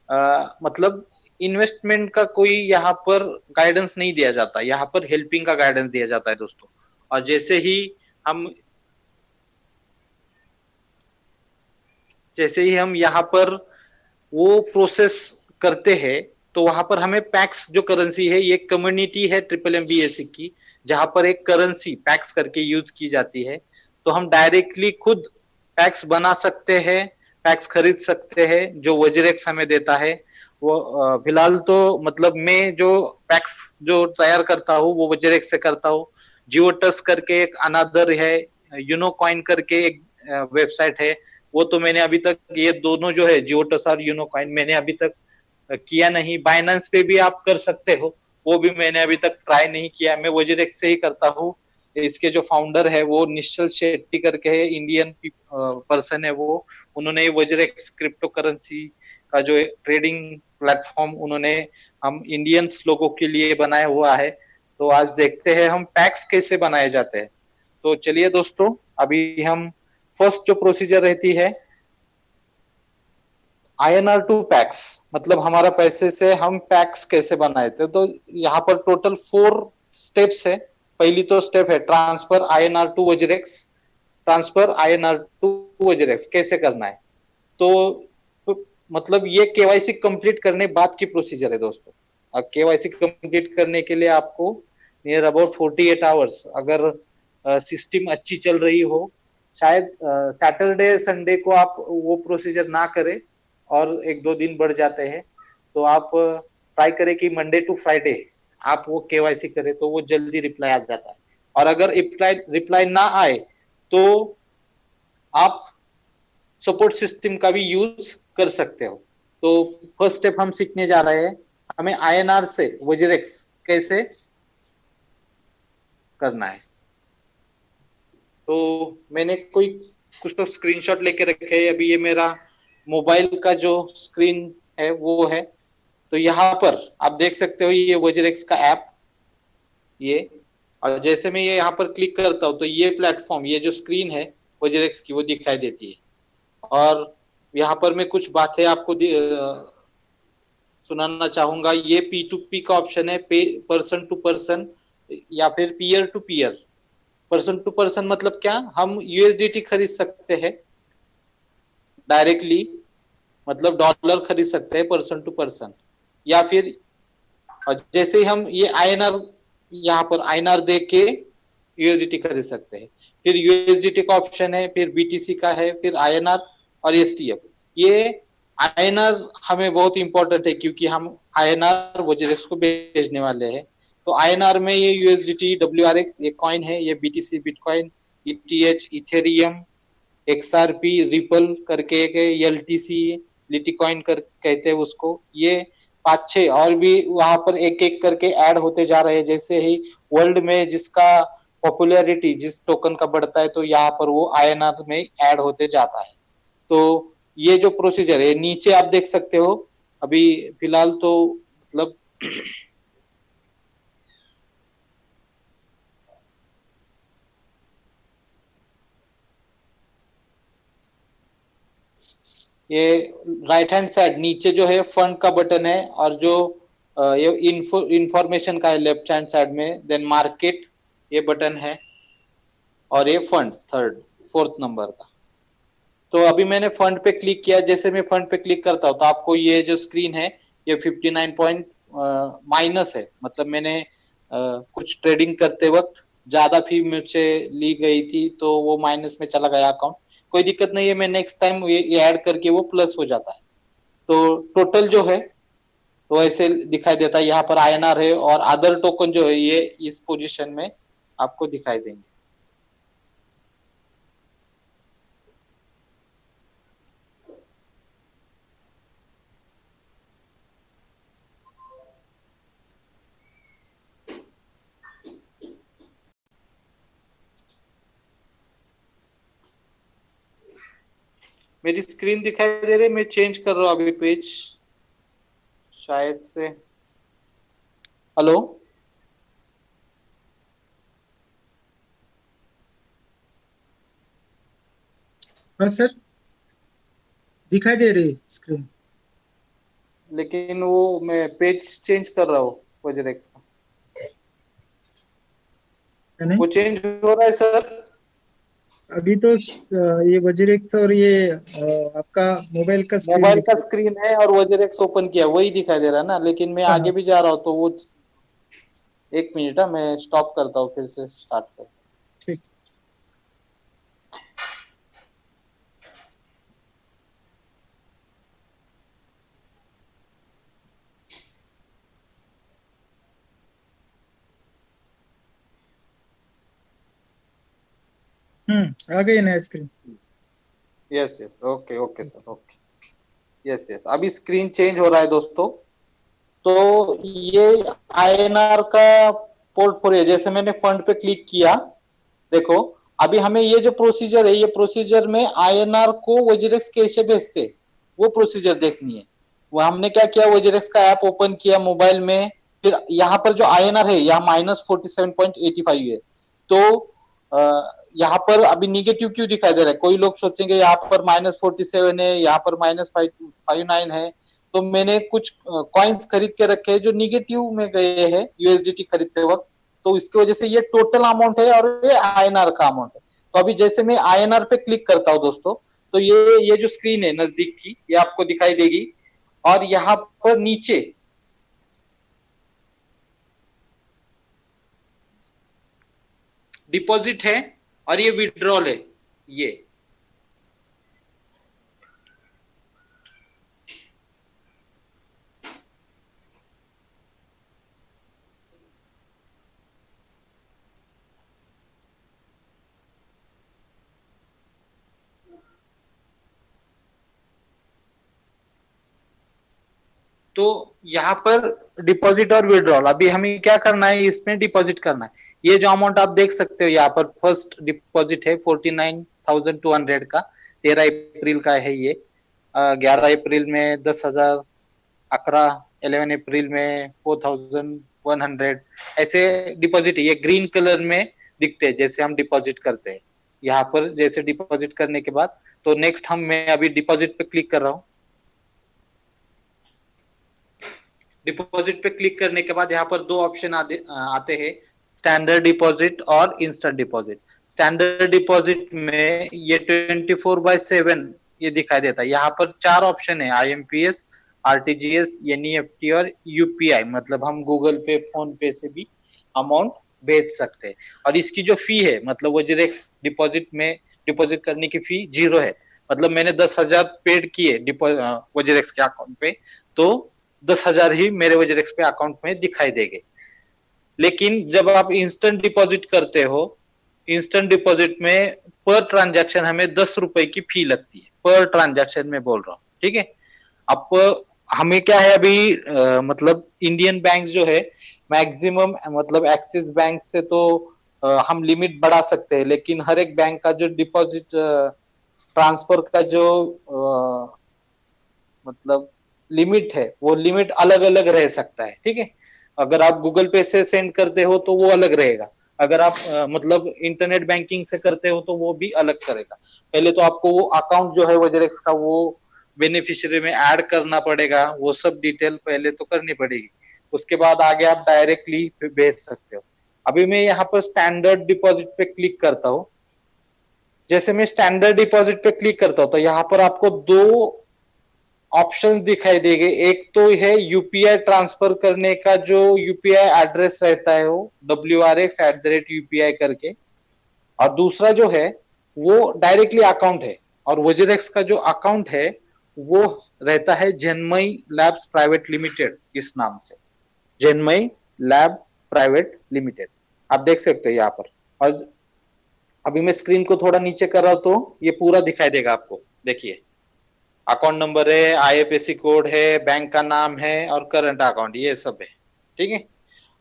मतलब इन्वेस्टमेंट का कोई यहाँ पर गाइडेंस नहीं दिया जाता, यहाँ पर हेल्पिंग का गाइडेंस दिया जाता है दोस्तों। और जैसे ही हम जैसे ही हम यहाँ पर वो प्रोसेस करते हैं तो वहां पर हमें पैक्स जो करेंसी है, ये कम्युनिटी है ट्रिपल MBAC की, जहां पर एक करेंसी पैक्स करके यूज की जाती है। तो हम डायरेक्टली खुद पैक्स बना सकते हैं, पैक्स खरीद सकते हैं, जो वज्रेक्स हमें देता है। वो फिलहाल तो मतलब मैं जो पैक्स जो तैयार करता हूँ वो वज्रेक्स से करता हूँ। जियोटस करके एक अनदर है, यूनोकॉइन करके एक वेबसाइट है, वो तो मैंने अभी तक, ये दोनों जो है जियोटस और यूनोकॉइन, मैंने अभी तक किया नहीं। बाइनेंस पे भी आप कर सकते हो, वो भी मैंने अभी तक ट्राई नहीं किया, मैं वज्रेक्स से ही करता हूँ। इसके जो फाउंडर है वो निश्चल शेट्टी करके है, इंडियन पर्सन है वो। उन्होंने वज्रेक्स क्रिप्टो करेंसी का जो ट्रेडिंग प्लेटफॉर्म उन्होंने हम इंडियंस लोगों के लिए बनाया हुआ है। तो आज देखते हैं हम पैक्स कैसे बनाए जाते हैं। तो चलिए दोस्तों, अभी हम फर्स्ट जो प्रोसीजर रहती है INR टू पैक्स, मतलब हमारा पैसे से हम पैक्स कैसे बनाए थे। तो यहाँ पर टोटल 4 स्टेप्स है। पहली तो स्टेप है transfer INR to WazirX. Transfer INR to WazirX कैसे करना है, तो मतलब ये KYC कंप्लीट करने बाद की प्रोसीजर है दोस्तों। अब KYC कंप्लीट करने के लिए आपको नियर अबाउट 48 आवर्स, अगर सिस्टम अच्छी चल रही हो, शायद सैटरडे संडे को आप वो प्रोसीजर ना करें और 1-2 दिन बढ़ जाते हैं, तो आप ट्राई करें कि मंडे टू फ्राइडे आप वो KYC करें, तो वो जल्दी रिप्लाई आ जाता है। और अगर रिप्लाई ना आए तो आप सपोर्ट सिस्टम का भी यूज कर सकते हो। तो फर्स्ट स्टेप हम सीखने जा रहे हैं, हमें INR से वज्रेक्स कैसे करना है। तो मैंने कुछ तो स्क्रीनशॉट लेके रखे हैं। अभी ये मेरा मोबाइल का जो स्क्रीन है वो है। तो यहाँ पर आप देख सकते हो ये वज्रेक्स का ऐप, ये, और जैसे मैं ये यहाँ पर क्लिक करता हूँ तो ये प्लेटफॉर्म, ये जो स्क्रीन है वज्रेक्स की, वो दिखाई देती है। और यहाँ पर मैं कुछ बातें आपको सुनाना चाहूंगा। ये P2P का ऑप्शन है, पर्सन टू पर्सन या फिर peer to peer. Person to person मतलब क्या, हम USDT खरीद सकते हैं डायरेक्टली, मतलब डॉलर खरीद सकते हैं पर्सन टू पर्सन, या फिर और जैसे ही हम ये INR, यहाँ पर INR दे के USDT खरीद सकते हैं। फिर USDT का ऑप्शन है, फिर BTC का है, फिर INR और STF। ये INR हमें बहुत इंपॉर्टेंट है क्योंकि हम INR वज्रेक्स को भेजने वाले हैं। तो INR में ये USDT WRX ये कॉइन है, ये BTC bitcoin, ETH Ethereum, XRP ripple करके एक LTC लिटिकॉइन कर कहते हैं उसको। ये 5-6 और भी वहां पर एक एक करके ऐड होते जा रहे हैं। जैसे ही वर्ल्ड में जिसका पॉपुलैरिटी जिस टोकन का बढ़ता है तो यहाँ पर वो INR में ऐड होते जाता है। तो ये जो प्रोसीजर है नीचे आप देख सकते हो। अभी फिलहाल तो मतलब ये राइट हैंड साइड नीचे जो है फंड का बटन है, और जो ये इंफॉर्मेशन का है लेफ्ट हैंड साइड में, देन मार्केट ये बटन है, और ये फंड 4th नंबर का। तो अभी मैंने फंड पे क्लिक किया। जैसे मैं फंड पे क्लिक करता हूँ तो आपको ये जो स्क्रीन है ये 59 पॉइंट माइनस है, मतलब मैंने कुछ ट्रेडिंग करते वक्त ज्यादा फी मुझसे ली गई थी तो वो माइनस में चला गया अकाउंट। कोई दिक्कत नहीं है, मैं नेक्स्ट टाइम ये ऐड करके वो प्लस हो जाता है। तो टोटल जो है तो ऐसे दिखाई देता है। यहाँ पर INR है और अदर टोकन जो है ये इस पोजीशन में आपको दिखाई देंगे। मेरी स्क्रीन दिखाई दे रही है, मैं चेंज कर रहा हूँ अभी पेज शायद से। हेलो, हाँ सर, दिखाई दे रही स्क्रीन। लेकिन वो मैं पेज चेंज कर रहा हूँ वज्रेक्स का, है नहीं? वो चेंज हो रहा है सर। अभी तो ये वज्रेक्स और ये आपका मोबाइल का स्क्रीन मोबाइल दिख का रहा स्क्रीन है और वज्रेक्स ओपन किया वही दिखाई दे रहा है ना, लेकिन मैं है। हाँ आगे हाँ, भी जा रहा हूँ तो वो, एक मिनट, मैं स्टॉप करता हूँ, फिर से स्टार्ट करता ठीक। आ गई नया स्क्रीन। हूँ। Yes yes, okay okay sir, okay. Yes yes, अभी स्क्रीन चेंज हो रहा है दोस्तों। तो ये आईएनआर का पोर्टफोलियो, जैसे मैंने फंड पे क्लिक किया, देखो अभी हमें ये जो प्रोसीजर है, ये प्रोसीजर में आईएनआर को वज्रेक्स कैसे भेजते, वो प्रोसीजर देखनी है। वो हमने क्या किया, वज्रेक्स का ऐप ओपन किया मोबाइल में, फिर यहाँ पर जो आईएनआर है यहाँ -47.85 है। तो यहाँ पर अभी निगेटिव क्यों दिखाई दे रहा है, कोई लोग सोचेंगे यहाँ पर -47 है, यहाँ पर -559 है। तो मैंने कुछ कॉइन्स खरीद के रखे हैं जो निगेटिव में गए हैं यूएसडीटी खरीदते वक्त, तो इसकी वजह से ये टोटल अमाउंट है और ये आईएनआर का अमाउंट है। तो अभी जैसे मैं आईएनआर पे क्लिक करता हूं दोस्तों, तो ये जो स्क्रीन है नजदीक की, ये आपको दिखाई देगी। और यहाँ पर नीचे डिपॉजिट है और ये विड्रॉल है। ये तो यहाँ पर डिपॉजिट और विड्रॉल, अभी हमें क्या करना है, इसमें डिपॉजिट करना है। ये जो अमाउंट आप देख सकते हो यहाँ पर फर्स्ट डिपॉजिट है 49,200 का, 13 अप्रैल का है ये। 11 अप्रैल में 10,000, 11 अप्रैल में 4,100, ऐसे डिपॉजिट। ये ग्रीन कलर में दिखते हैं जैसे हम डिपॉजिट करते हैं। यहाँ पर जैसे डिपॉजिट करने के बाद, तो नेक्स्ट मैं अभी डिपॉजिट पे क्लिक कर रहा हूँ। डिपॉजिट पे क्लिक करने के बाद यहाँ पर दो ऑप्शन आते हैं, स्टैंडर्ड डिपॉजिट और इंस्टेंट डिपॉजिट। स्टैंडर्ड डिपॉजिट में ये 24/7 ये दिखाई देता है। यहाँ पर 4 ऑप्शन है, आईएमपीएस, आरटीजीएस, एनईएफटी और यूपीआई, मतलब हम गूगल पे, फोन पे से भी अमाउंट भेज सकते हैं। और इसकी जो फी है, मतलब वज्रेक्स डिपॉजिट में डिपॉजिट करने की फी 0 है। मतलब मैंने 10,000 पेड किए वज्रेक्स के अकाउंट पे, तो 10,000 ही मेरे वज्रेक्स पे अकाउंट में दिखाई देंगे। लेकिन जब आप इंस्टेंट डिपॉजिट करते हो, इंस्टेंट डिपॉजिट में पर ट्रांजैक्शन हमें 10 रुपए की फी लगती है, पर ट्रांजैक्शन में बोल रहा हूँ, ठीक है। अब हमें क्या है अभी, मतलब इंडियन बैंक जो है मैक्सिमम, मतलब एक्सिस बैंक से तो हम लिमिट बढ़ा सकते हैं, लेकिन हर एक बैंक का जो डिपॉजिट ट्रांसफर का जो मतलब लिमिट है, वो लिमिट अलग अलग रह सकता है, ठीक है। अगर आप गूगल पे से सेंड करते हो तो वो अलग रहेगा, अगर आप मतलब इंटरनेट बैंकिंग से करते हो तो वो भी अलग करेगा। पहले तो आपको वो अकाउंट जो है वज्रेक्स का, वो बेनिफिशियरी में ऐड करना पड़ेगा, वो सब डिटेल पहले तो करनी पड़ेगी, उसके बाद आगे आप डायरेक्टली भेज सकते हो। अभी मैं यहाँ पर स्टैंडर्ड डिपॉजिट पे क्लिक करता हूँ। जैसे मैं स्टैंडर्ड डिपॉजिट पे क्लिक करता हूँ तो यहाँ पर आपको दो ऑप्शन दिखाई देंगे। एक तो है यूपीआई ट्रांसफर करने का, जो यूपीआई एड्रेस रहता है वो WRX@UPI करके, और दूसरा जो है वो डायरेक्टली अकाउंट है। और वज्रेक्स का जो अकाउंट है वो रहता है जन्मय लैब्स प्राइवेट लिमिटेड, इस नाम से, जन्मय लैब प्राइवेट लिमिटेड, आप देख सकते हो यहाँ पर। और अभी मैं स्क्रीन को थोड़ा नीचे कर रहा हूं तो ये पूरा दिखाई देगा आपको, देखिए अकाउंट नंबर है, आईएफएससी कोड है, बैंक का नाम है और करंट अकाउंट, ये सब है, ठीक है।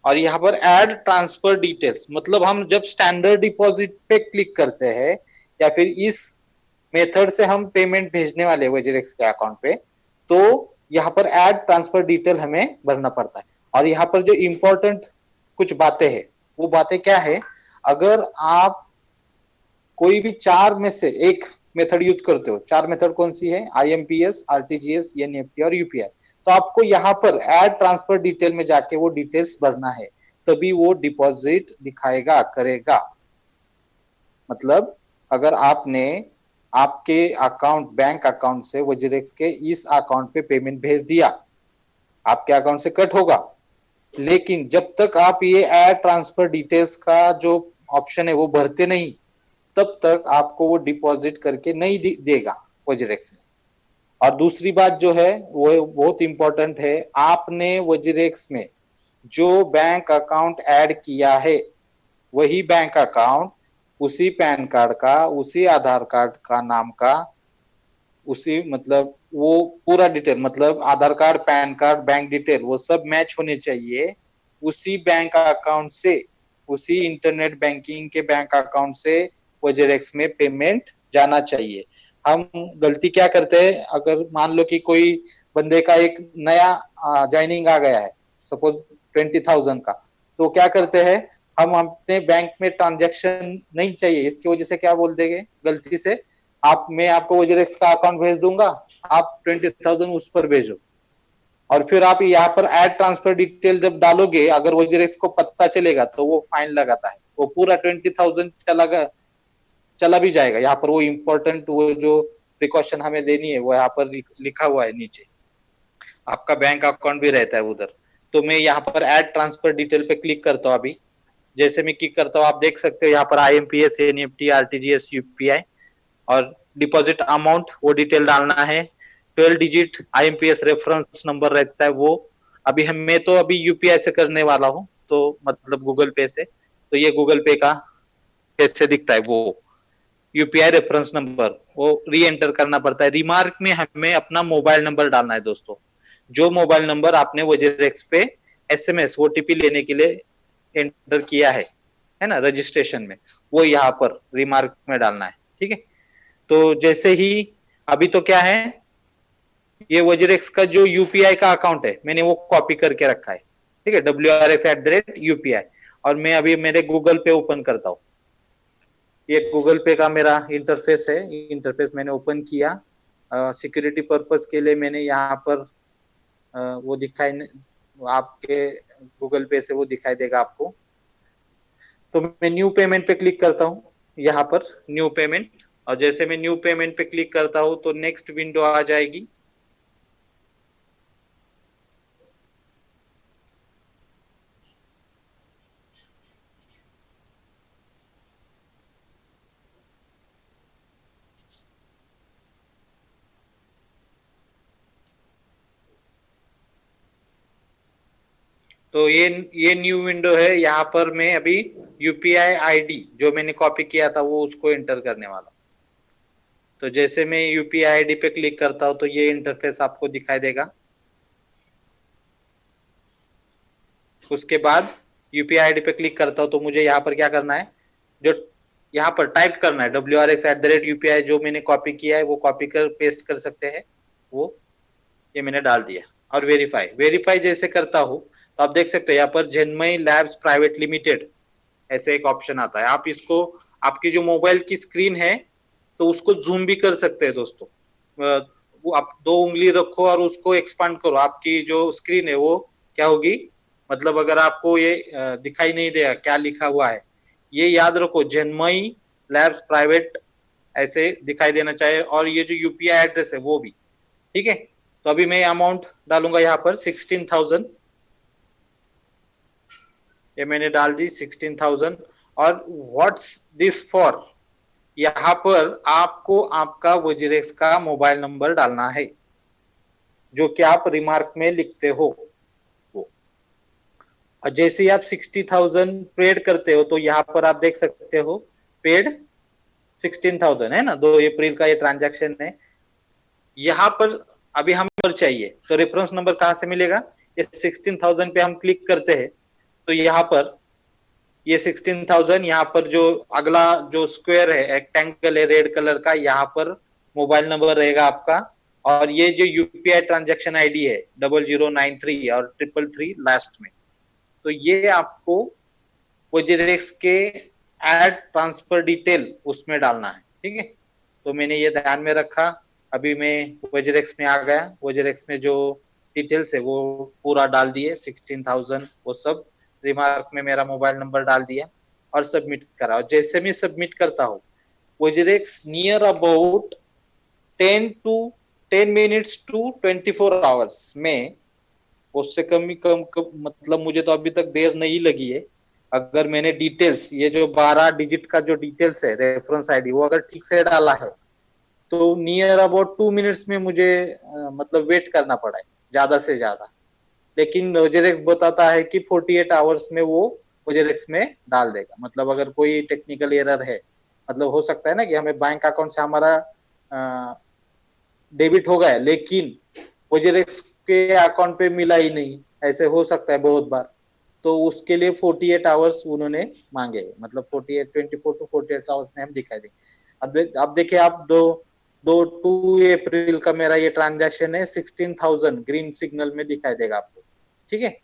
और यहाँ पर ऐड ट्रांसफर डिटेल्स, मतलब हम जब स्टैंडर्ड डिपॉजिट पे क्लिक करते हैं या फिर इस मेथड से हम पेमेंट भेजने वाले वज्रेक्स के अकाउंट पे, तो यहाँ पर ऐड ट्रांसफर डिटेल हमें भरना पड़ता है। और यहाँ पर जो इंपॉर्टेंट कुछ बातें हैं, वो बातें क्या है, अगर आप कोई भी 4 में से एक मेथड यूज करते हो, 4 मेथड कौन सी है, आईएमपीएस, आरटीजीएस, एनईएफटी और यूपीआई, तो आपको यहाँ पर ऐड ट्रांसफर डिटेल में जाके वो डिटेल्स भरना है, तभी वो डिपॉजिट दिखाएगा, करेगा। मतलब अगर आपने आपके अकाउंट बैंक अकाउंट से वजीरेक्स के इस अकाउंट पे पेमेंट भेज दिया, आपके अकाउंट से कट होगा, लेकिन जब तक आप ये ऐड ट्रांसफर डिटेल्स का जो ऑप्शन है वो भरते नहीं, तब तक आपको वो डिपॉजिट करके नहीं देगा वजीरेक्स में। और दूसरी बात जो है वो बहुत इंपॉर्टेंट है, आपने वजीरेक्स में जो बैंक अकाउंट ऐड किया है वही बैंक अकाउंट उसी पैन कार्ड का, उसी आधार कार्ड का नाम का, उसी मतलब वो पूरा डिटेल, मतलब Aadhaar card, PAN card, bank detail वो सब मैच होने चाहिए उसी बैंक अकाउंट से, उसी इंटरनेट बैंकिंग के बैंक अकाउंट से वजीरेक्स में पेमेंट जाना चाहिए। हम गलती क्या करते हैं, अगर मान लो कि कोई बंदे का एक नया ज्वाइनिंग आ गया है, सपोज 20,000 का, तो क्या करते हैं, हम अपने बैंक में ट्रांजैक्शन नहीं चाहिए, इसकी वजह से क्या बोल देंगे गलती से, मैं आपको वजीरेक्स का अकाउंट भेज दूंगा, आप 20,000 उस पर भेजो, और फिर आप यहाँ पर ऐड ट्रांसफर डिटेल जब डालोगे, अगर वजीरेक्स को पता चलेगा तो वो फाइन लगाता है, वो पूरा 20,000 चला भी जाएगा। यहाँ पर वो इम्पोर्टेंट वो जो प्रिकॉशन हमें देनी है वो यहाँ पर लिखा हुआ है नीचे, आपका बैंक अकाउंट भी रहता है उधर। तो मैं यहाँ पर ऐड ट्रांसफर डिटेल पे क्लिक करता हूँ। अभी जैसे मैं क्लिक करता हूँ आप देख सकते हो यहाँ पर IMPS, NEFT, RTGS, UPI और डिपॉजिट अमाउंट वो डिटेल डालना है। 12 डिजिट IMPS रेफरेंस नंबर रहता है वो। अभी मैं तो अभी UPI से करने वाला हूँ, तो मतलब गूगल पे से, तो ये गूगल पे का कैसे दिखता है वो UPI रेफरेंस नंबर वो री एंटर करना पड़ता है। रिमार्क में हमें अपना मोबाइल नंबर डालना है दोस्तों, जो मोबाइल नंबर आपने वजीरेक्स पे SMS OTP लेने के लिए एंटर किया है ना रजिस्ट्रेशन में, वो यहाँ पर रिमार्क में डालना है। ठीक है, तो जैसे ही अभी तो क्या है, ये वजीरेक्स का जो UPI का अकाउंट है मैंने वो कॉपी करके रखा है, ठीक है, WRX@UPI, और मैं अभी मेरे गूगल पे ओपन करता हूँ। ये गूगल पे का मेरा इंटरफेस है, इंटरफेस मैंने ओपन किया। सिक्योरिटी पर्पस के लिए मैंने यहाँ पर वो दिखाई, आपके गूगल पे से वो दिखाई देगा आपको। तो मैं न्यू पेमेंट पे क्लिक करता हूँ, यहाँ पर न्यू पेमेंट, और जैसे मैं न्यू पेमेंट पे क्लिक करता हूँ तो नेक्स्ट विंडो आ जाएगी। तो ये न्यू विंडो है। यहाँ पर मैं अभी UPI ID जो मैंने कॉपी किया था वो उसको एंटर करने वाला। तो जैसे मैं UPI ID पे क्लिक करता हूँ तो ये इंटरफेस आपको दिखाई देगा। उसके बाद UPI ID पे क्लिक करता हूँ तो मुझे यहाँ पर क्या करना है, जो यहाँ पर टाइप करना है WRX@UPI, जो मैंने कॉपी किया है वो कॉपी कर पेस्ट कर सकते हैं, वो ये मैंने डाल दिया। और वेरीफाई जैसे करता हूँ तो आप देख सकते हैं यहाँ पर जन्मय लैब्स प्राइवेट लिमिटेड ऐसे एक ऑप्शन आता है। आप इसको, आपकी जो मोबाइल की स्क्रीन है तो उसको जूम भी कर सकते हैं दोस्तों। वो आप 2 उंगली रखो और उसको एक्सपांड करो, आपकी जो स्क्रीन है वो क्या होगी, मतलब अगर आपको ये दिखाई नहीं देगा क्या लिखा हुआ है, ये याद रखो जन्मय लैब्स प्राइवेट ऐसे दिखाई देना चाहिए, और ये जो UPI एड्रेस है वो भी। ठीक है, तो अभी मैं अमाउंट डालूंगा यहाँ पर 16,000, ये मैंने डाल दी 16,000। और व्हाट्स दिस फॉर, यहाँ पर आपको आपका वजीरेक्स का मोबाइल नंबर डालना है जो कि आप रिमार्क में लिखते हो वो। और जैसे ही आप 60,000 पेड करते हो तो यहाँ पर आप देख सकते हो पेड 16,000 है ना, 2 अप्रैल का ये ट्रांजैक्शन है। यहाँ पर अभी हमें नंबर चाहिए, तो रेफरेंस नंबर कहाँ से मिलेगा, ये 16,000 पे हम क्लिक करते हैं तो यहाँ पर ये 16,000, यहाँ पर जो अगला जो स्क्वायर है, रेक्टेंगल है रेड कलर का, यहाँ पर मोबाइल नंबर रहेगा आपका, और ये जो UPI ट्रांजैक्शन ID है 0093 और 333 लास्ट में, तो ये आपको वजीरेक्स के ऐड ट्रांसफर डिटेल उसमें डालना है। ठीक है, तो मैंने ये ध्यान में रखा। अभी मैं वजीरेक्स में आ गया, वजीरेक्स में जो डिटेल्स है वो पूरा डाल दिए 16,000 वो सब, रिमार्क में मेरा मोबाइल नंबर डाल दिया और सबमिट करा। और जैसे मैं सबमिट करता हूँ WazirX near about 10 minutes to 24 hours में, उससे कम मतलब मुझे तो अभी तक देर नहीं लगी है। अगर मैंने डिटेल्स, ये जो 12 डिजिट का जो डिटेल्स है रेफरेंस आईडी, वो अगर ठीक से डाला है तो नियर अबाउट 2 मिनट्स में मुझे मतलब वेट करना पड़ा है ज्यादा से ज्यादा। लेकिन वजीरेक्स बताता है कि 48 आवर्स में वो वजीरेक्स में डाल देगा। मतलब अगर कोई टेक्निकल एरर है, मतलब हो सकता है ना कि हमें बैंक अकाउंट से हमारा डेबिट हो गया लेकिन वजीरेक्स के अकाउंट पे मिला ही नहीं, ऐसे हो सकता है बहुत बार। तो उसके लिए 48 आवर्स उन्होंने मांगे, मतलब 24 टू 48 आवर्स में हम दिखाई देंगे। अब देखिए आप 2 अप्रैल का मेरा ये ट्रांजैक्शन है, 16,000 ग्रीन सिग्नल में दिखाई देगा आपको, ठीक है।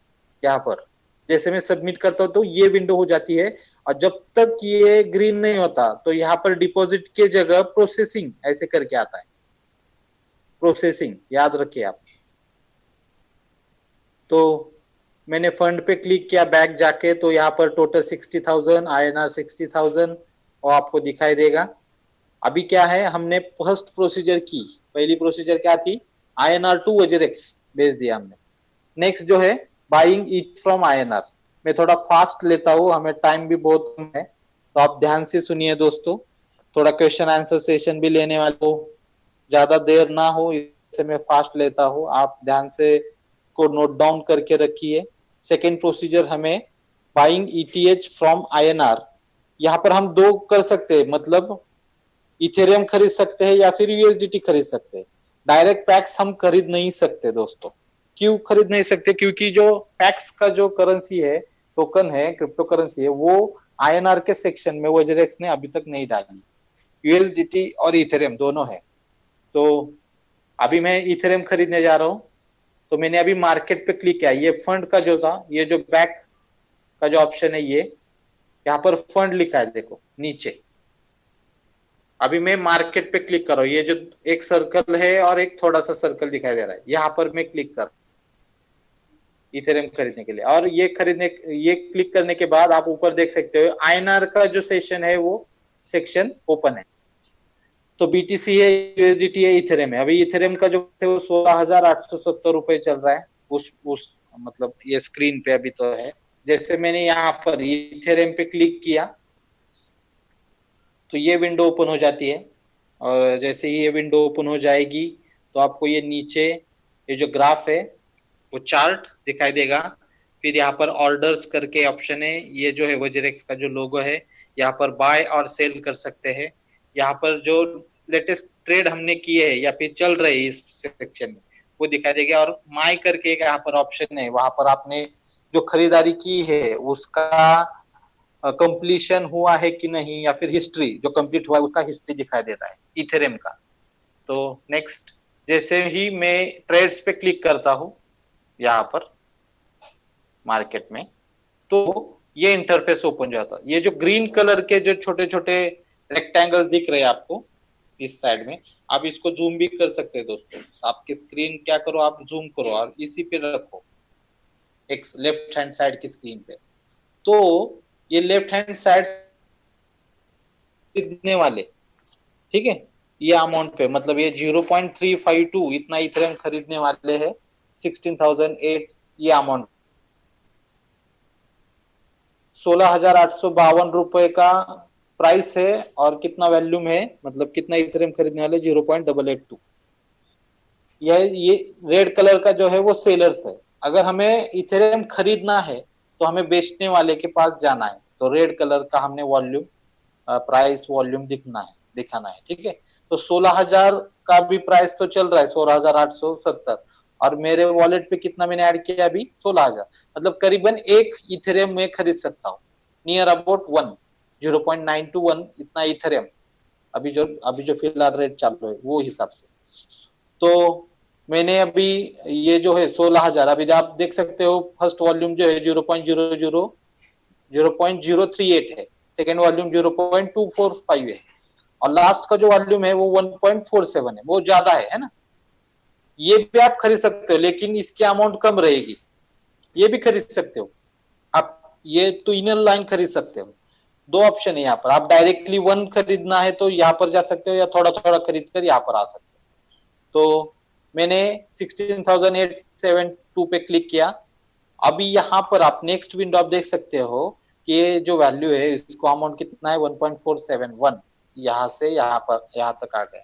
यहाँ पर जैसे मैं सबमिट करता हूँ तो ये विंडो हो जाती है, और जब तक ये ग्रीन नहीं होता तो यहाँ पर डिपॉजिट के जगह प्रोसेसिंग ऐसे करके आता है, प्रोसेसिंग, याद रखिए आप। तो मैंने फंड पे क्लिक किया बैक जाके, तो यहाँ पर टोटल 60,000 INR 60,000 और आपको दिखाई देगा। अभी क्या है, हमने फर्स्ट प्रोसीजर की, पहली प्रोसीजर क्या थी, INR टू वजीरेक्स भेज दिया हमने। नेक्स्ट जो है बाइंग इट फ्रॉम INR, मैं थोड़ा फास्ट लेता हूँ, हमें टाइम भी बहुत कम है, तो आप ध्यान से सुनिए दोस्तों। थोड़ा क्वेश्चन आंसर सेशन भी लेने वाले हो, ज्यादा देर ना हो इससे मैं फास्ट लेता हूँ, आप ध्यान से को नोट डाउन करके रखिए। सेकेंड प्रोसीजर हमें बाइंग ETH फ्रॉम INR, यहाँ पर हम दो कर सकते हैं, मतलब इथेरियम खरीद सकते हैं या फिर USDT खरीद सकते हैं। डायरेक्ट पैक्स हम खरीद नहीं सकते दोस्तों। क्यों खरीद नहीं सकते, क्योंकि जो पैक्स का जो करेंसी है, टोकन है, क्रिप्टो करेंसी है, वो INR के सेक्शन में वजीरेक्स ने अभी तक नहीं डाली। USDT और इथेरियम दोनों है। तो अभी मैं इथेरियम खरीदने जा रहा हूं, तो मैंने अभी मार्केट पे क्लिक किया, ये फंड का जो था, ये जो बैक का जो ऑप्शन है, ये यहाँ पर फंड लिखा है देखो नीचे। अभी मैं मार्केट पे क्लिक कर रहा हूँ, ये जो एक सर्कल है और एक थोड़ा सा सर्कल दिखाई दे रहा है, यहाँ पर मैं क्लिक कर इथेरियम खरीदने के लिए। और ये क्लिक करने के बाद आप ऊपर देख सकते हो INR का जो सेशन है वो सेक्शन ओपन है। तो BTC है, USDT है, इथेरियम है। अभी इथेरियम का जो है वो 16,870 रुपए चल रहा है, उस मतलब ये स्क्रीन पे अभी तो है। जैसे मैंने यहाँ पर इथेरियम पे क्लिक किया तो ये विंडो ओपन हो जाती है, और जैसे ही ये विंडो ओपन हो जाएगी तो आपको ये नीचे ये जो ग्राफ है वो चार्ट दिखाई देगा। फिर यहाँ पर ऑर्डर्स करके ऑप्शन है, ये जो है वजीरेक्स का जो लोगो है, यहाँ पर बाय और सेल कर सकते हैं। यहाँ पर जो लेटेस्ट ट्रेड हमने किए है या फिर चल रहे हैं इस सेक्शन में वो दिखाई देगा। और माई करके यहाँ पर ऑप्शन है, वहां पर आपने जो खरीदारी की है उसका कंप्लीशन हुआ है कि नहीं, या फिर हिस्ट्री जो कंप्लीट हुआ है उसका हिस्ट्री दिखाई देता है इथेरियम का। तो नेक्स्ट, जैसे ही मैं ट्रेड्स पे क्लिक करता हूँ यहाँ पर मार्केट में, तो ये इंटरफेस ओपन जाता है। ये जो ग्रीन कलर के जो छोटे छोटे रेक्टेंगल्स दिख रहे हैं आपको इस साइड में, आप इसको जूम भी कर सकते हैं दोस्तों। आपकी स्क्रीन क्या करो, आप जूम करो और इसी पे रखो एक लेफ्ट हैंड साइड की स्क्रीन पे। तो ये लेफ्ट हैंड साइड खरीदने वाले, ठीक है, ये अमाउंट पे मतलब ये 0.352 इतना इथेरियम खरीदने वाले हैं, 16,008 ये अमाउंट, 16,852 रुपए का प्राइस है। और कितना वैल्यूम है, मतलब कितना इथेरियम खरीदने वाले, 0.882। ये रेड कलर का जो है वो सेलर्स है। अगर हमें इथेरियम खरीदना है तो हमें बेचने वाले के पास जाना है, तो रेड कलर का हमने वॉल्यूम प्राइस वॉल्यूम दिखाना है, ठीक है। तो 16,000 का भी प्राइस तो चल रहा है, 16,870, और मेरे वॉलेट पे कितना मैंने ऐड किया अभी, 16,000, मतलब करीबन एक इथेरियम में खरीद सकता हूँ, नियर अबाउट 0.921 इतना इथेरियम अभी जो फिलहाल रेट चालू है वो हिसाब से। तो मैंने अभी ये जो है 16,000, अभी आप देख सकते हो फर्स्ट वॉल्यूम जो है 0.038 है, सेकेंड वॉल्यूम 0.245 है, और लास्ट का जो वॉल्यूम है वो 1.47 है, वो ज्यादा है ना। ये भी आप खरीद सकते हो, लेकिन इसकी अमाउंट कम रहेगी। ये भी खरीद सकते हो आप, ये तो इनर लाइन खरीद सकते हो। दो ऑप्शन है यहाँ पर, आप डायरेक्टली 1 खरीदना है तो यहाँ पर जा सकते हो, या थोड़ा थोड़ा खरीद कर यहाँ पर आ सकते हो। तो मैंने 16,872 पे क्लिक किया। अभी यहाँ पर आप नेक्स्ट विंडो आप देख सकते हो कि ये जो वैल्यू है इसको अमाउंट कितना है 1.471, यहाँ से यहाँ पर यहाँ तक आ गए।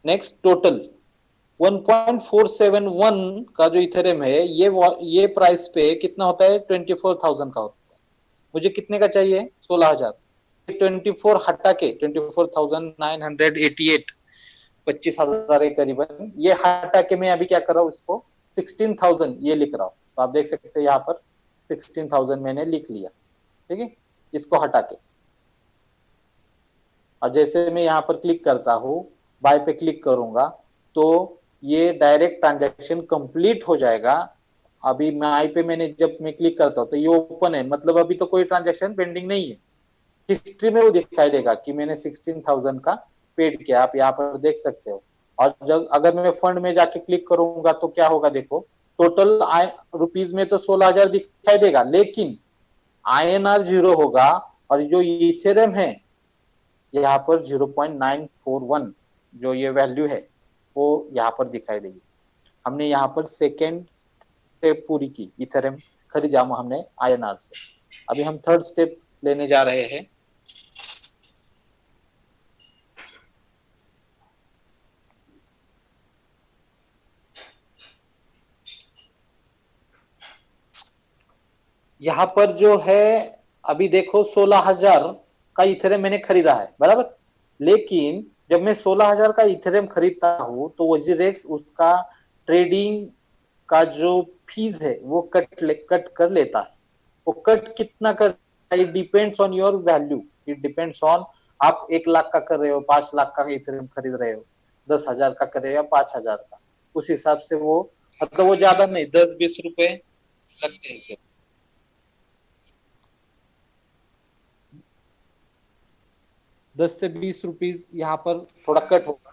नेक्स्ट टोटल 1.471 का जो इथेरियम है ये प्राइस पे कितना होता है 24,000 का होता है। मुझे कितने का चाहिए 16,000। 24 हटा के 24,988 25,000 के करीबन ये हटा के मैं अभी क्या कर रहा हूँ इसको 16,000 ये लिख रहा हूँ। तो आप देख सकते हैं यहाँ पर 16,000 मैंने लिख लिया, ठीक है, इसको हटा के। और जैसे मैं यहाँ पर क्लिक करता हूँ, बाय पे क्लिक करूंगा तो ये डायरेक्ट ट्रांजैक्शन कंप्लीट हो जाएगा। अभी माई पे जब मैं क्लिक करता हूँ तो ये ओपन है, मतलब अभी तो कोई ट्रांजैक्शन पेंडिंग नहीं है। हिस्ट्री में वो दिखाई देगा कि मैंने 16,000 का पेड किया, आप यहाँ पर देख सकते हो। और जब अगर मैं फंड में जाके क्लिक करूंगा तो क्या होगा, देखो टोटल रुपीज में तो 16,000 दिखाई देगा, लेकिन INR 0 होगा और जो इथेरियम है यहाँ पर 0.941 जो ये वैल्यू है वो यहाँ पर दिखाई देगी। हमने यहाँ पर सेकेंड स्टेप पूरी की, इथेरियम खरीदा हमने INR से। अभी हम थर्ड स्टेप लेने जा रहे हैं। यहाँ पर जो है अभी देखो 16,000 का इथेरियम मैंने खरीदा है, बराबर। लेकिन जब मैं 16,000 का इथेरियम खरीदता हूं तो वजीरेक्स उसका ट्रेडिंग का जो फीस है वो कट कर लेता है। वो कट कितना कर, it depends on your value, it depends on आप 1 लाख का कर रहे हो, 5 लाख का इथेरियम खरीद रहे हो, 10,000 का कर रहे हो या 5,000 का, उस हिसाब से वो मतलब वो ज्यादा नहीं 10-20 रुपए लगते हैं। 10 से 20 रुपीज यहाँ पर थोड़ा कट होगा।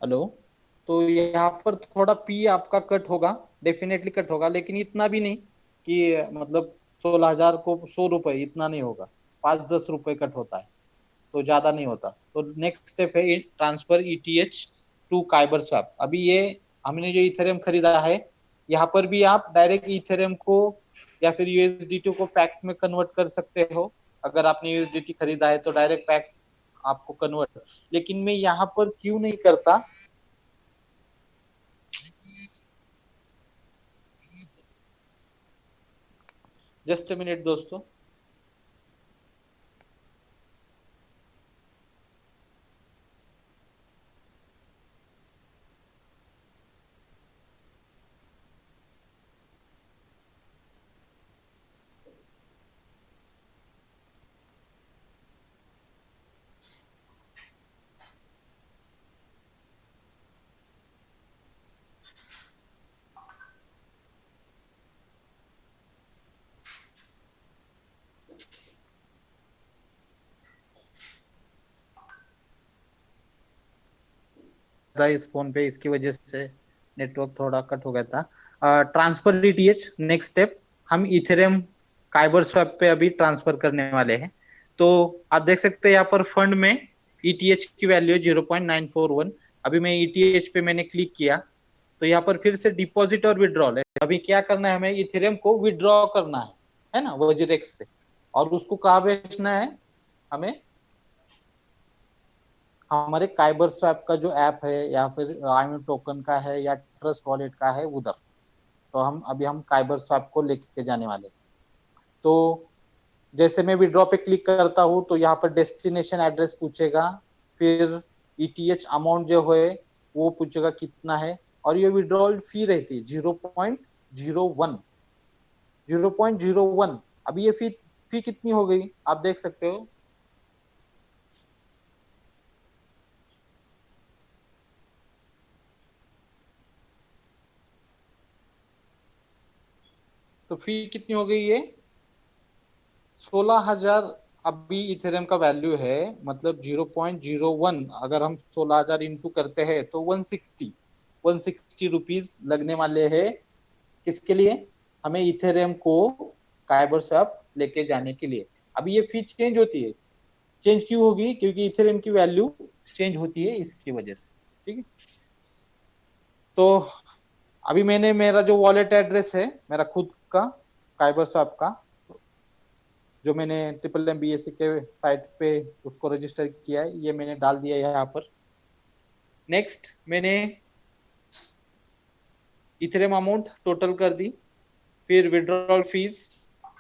हेलो, तो यहाँ पर थोड़ा पी आपका कट होगा, डेफिनेटली कट होगा, लेकिन इतना भी नहीं कि मतलब 16,000 को 100 रुपए, इतना नहीं होगा, 5-10 रुपए कट होता है, तो ज्यादा नहीं होता। तो नेक्स्ट स्टेप है transfer ETH to Kyber swap. अभी ये हमने जो इथेरियम खरीदा है, यहाँ पर भी आप डायरेक्ट इथेरियम को या फिर USDT को पैक्स में कन्वर्ट कर सकते हो। अगर आपने USDT खरीदा है तो डायरेक्ट पैक्स आपको कन्वर्ट, लेकिन मैं यहाँ पर क्यों नहीं करता, जस्ट अ मिनट दोस्तों। इस फोन पे इसकी वजह से नेटवर्क थोड़ा कट हो गया था। ट्रांसफर ETH नेक्स्ट स्टेप, हम इथेरियम काइबर स्वैप पे अभी ट्रांसफर करने वाले हैं। तो आप देख सकते हैं यहाँ पर फंड में ETH की वैल्यू 0.941। अभी मैं ETH पे मैंने क्लिक किया तो यहाँ पर फिर से डिपॉजिट और विड्रॉल है। अभी क्या करना है, हमें इथेरियम को विड्रॉ करना है ना, वजीरेक्स से, और उसको कहाँ भेजना है हमें, हमारे काइबर स्वैप का जो ऐप है या फिर IMU टोकन का है या ट्रस्ट वॉलेट का है उधर। तो हम काइबर स्वैप को लेके जाने वाले हैं। तो जैसे मैं विड्रॉ पे क्लिक करता हूँ तो यहाँ पर डेस्टिनेशन एड्रेस पूछेगा, फिर ETH अमाउंट जो है वो पूछेगा कितना है, और ये विड्रॉल फी रहती है 0.01। अभी ये फी कितनी हो गई आप देख सकते हो, तो फी कितनी हो गई है? 16,000 अभी इथेरियम का वैल्यू है, मतलब 0.01 अगर हम 16,000 इंटू करते हैं तो 160 रुपीज लगने वाले हैं। किसके लिए? हमें इथेरियम को काइबर स्वैप लेके जाने के लिए। अभी ये फी चेंज होती है, चेंज क्यों होगी? क्योंकि इथेरियम की वैल्यू चेंज होती है, इसकी वजह से। ठीक है, तो अभी मैंने मेरा जो वॉलेट एड्रेस है मेरा खुद का काइबर स्वैप का, जो मैंने MMBSC के साइट पे उसको रजिस्टर किया है, ये मैंने डाल दिया है यहाँ पर। नेक्स्ट मैंने इथेरियम अमाउंट टोटल कर दी, फिर विड्रॉल फीस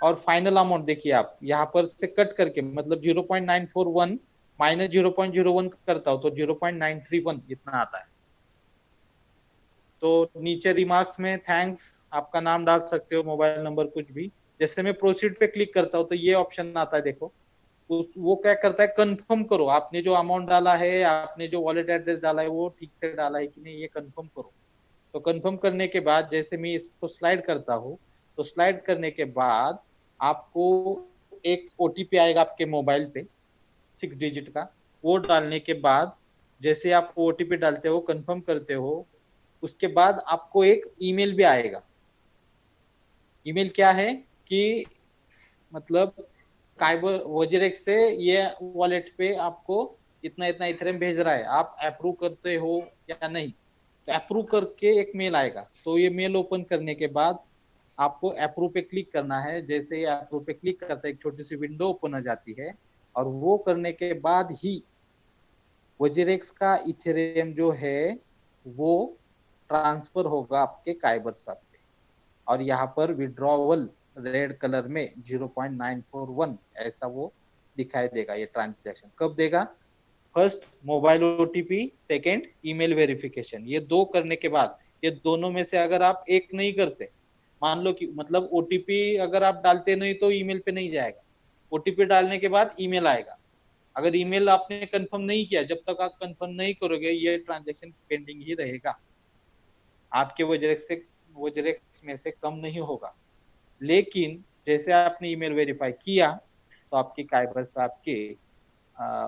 और फाइनल अमाउंट देखिए आप यहाँ पर से कट करके, मतलब 0.941 माइनस 0.01 करता हूँ तो 0.931 इतना आता है। तो नीचे रिमार्क्स में थैंक्स आपका नाम डाल सकते हो, मोबाइल नंबर, कुछ भी। जैसे मैं प्रोसीड पे क्लिक करता हूँ तो ये ऑप्शन आता है, देखो वो क्या करता है, कंफर्म करो आपने जो अमाउंट डाला है, आपने जो वॉलेट एड्रेस डाला है वो ठीक से डाला है कि नहीं, ये कंफर्म करो। तो कंफर्म करने के बाद जैसे मैं इसको स्लाइड करता हूँ, तो स्लाइड करने के बाद आपको एक ओटीपी आएगा आपके मोबाइल पे 6 डिजिट का। वो डालने के बाद जैसे आप ओटीपी डालते हो, कंफर्म करते हो, उसके बाद आपको एक ईमेल भी आएगा। ईमेल क्या है कि मतलब काइबर वजीरेक्स से ये वॉलेट पे आपको इतना इतना इथेरियम भेज रहा है, आप अप्रूव करते हो या नहीं। तो अप्रूव करके एक मेल आएगा, तो ये मेल ओपन करने के बाद आपको अप्रूव पे क्लिक करना है। जैसे अप्रूव पे क्लिक करते एक छोटी सी विंडो ओपन हो जाती है, और वो करने के बाद ही वजीरेक्स का इथेरियम जो है वो ट्रांसफर होगा आपके काइबर स्वैप पे, और यहाँ पर विड्रॉवल रेड कलर में 0.941 ऐसा वो दिखाई देगा। ये ट्रांजैक्शन कब देगा? First mobile OTP, second email verification. ये दो करने के बाद, ये दोनों में से अगर आप एक नहीं करते, मान लो कि मतलब ओटीपी अगर आप डालते नहीं तो ईमेल पे नहीं जाएगा, ओटीपी डालने के बाद ईमेल आएगा। अगर ईमेल आपने कंफर्म नहीं किया, जब तक आप कंफर्म नहीं करोगे ये ट्रांजैक्शन पेंडिंग ही रहेगा, आपके वजरेक्स में से कम नहीं होगा। लेकिन जैसे आपने ईमेल वेरीफाई किया तो आपकी काइबर स्वैप के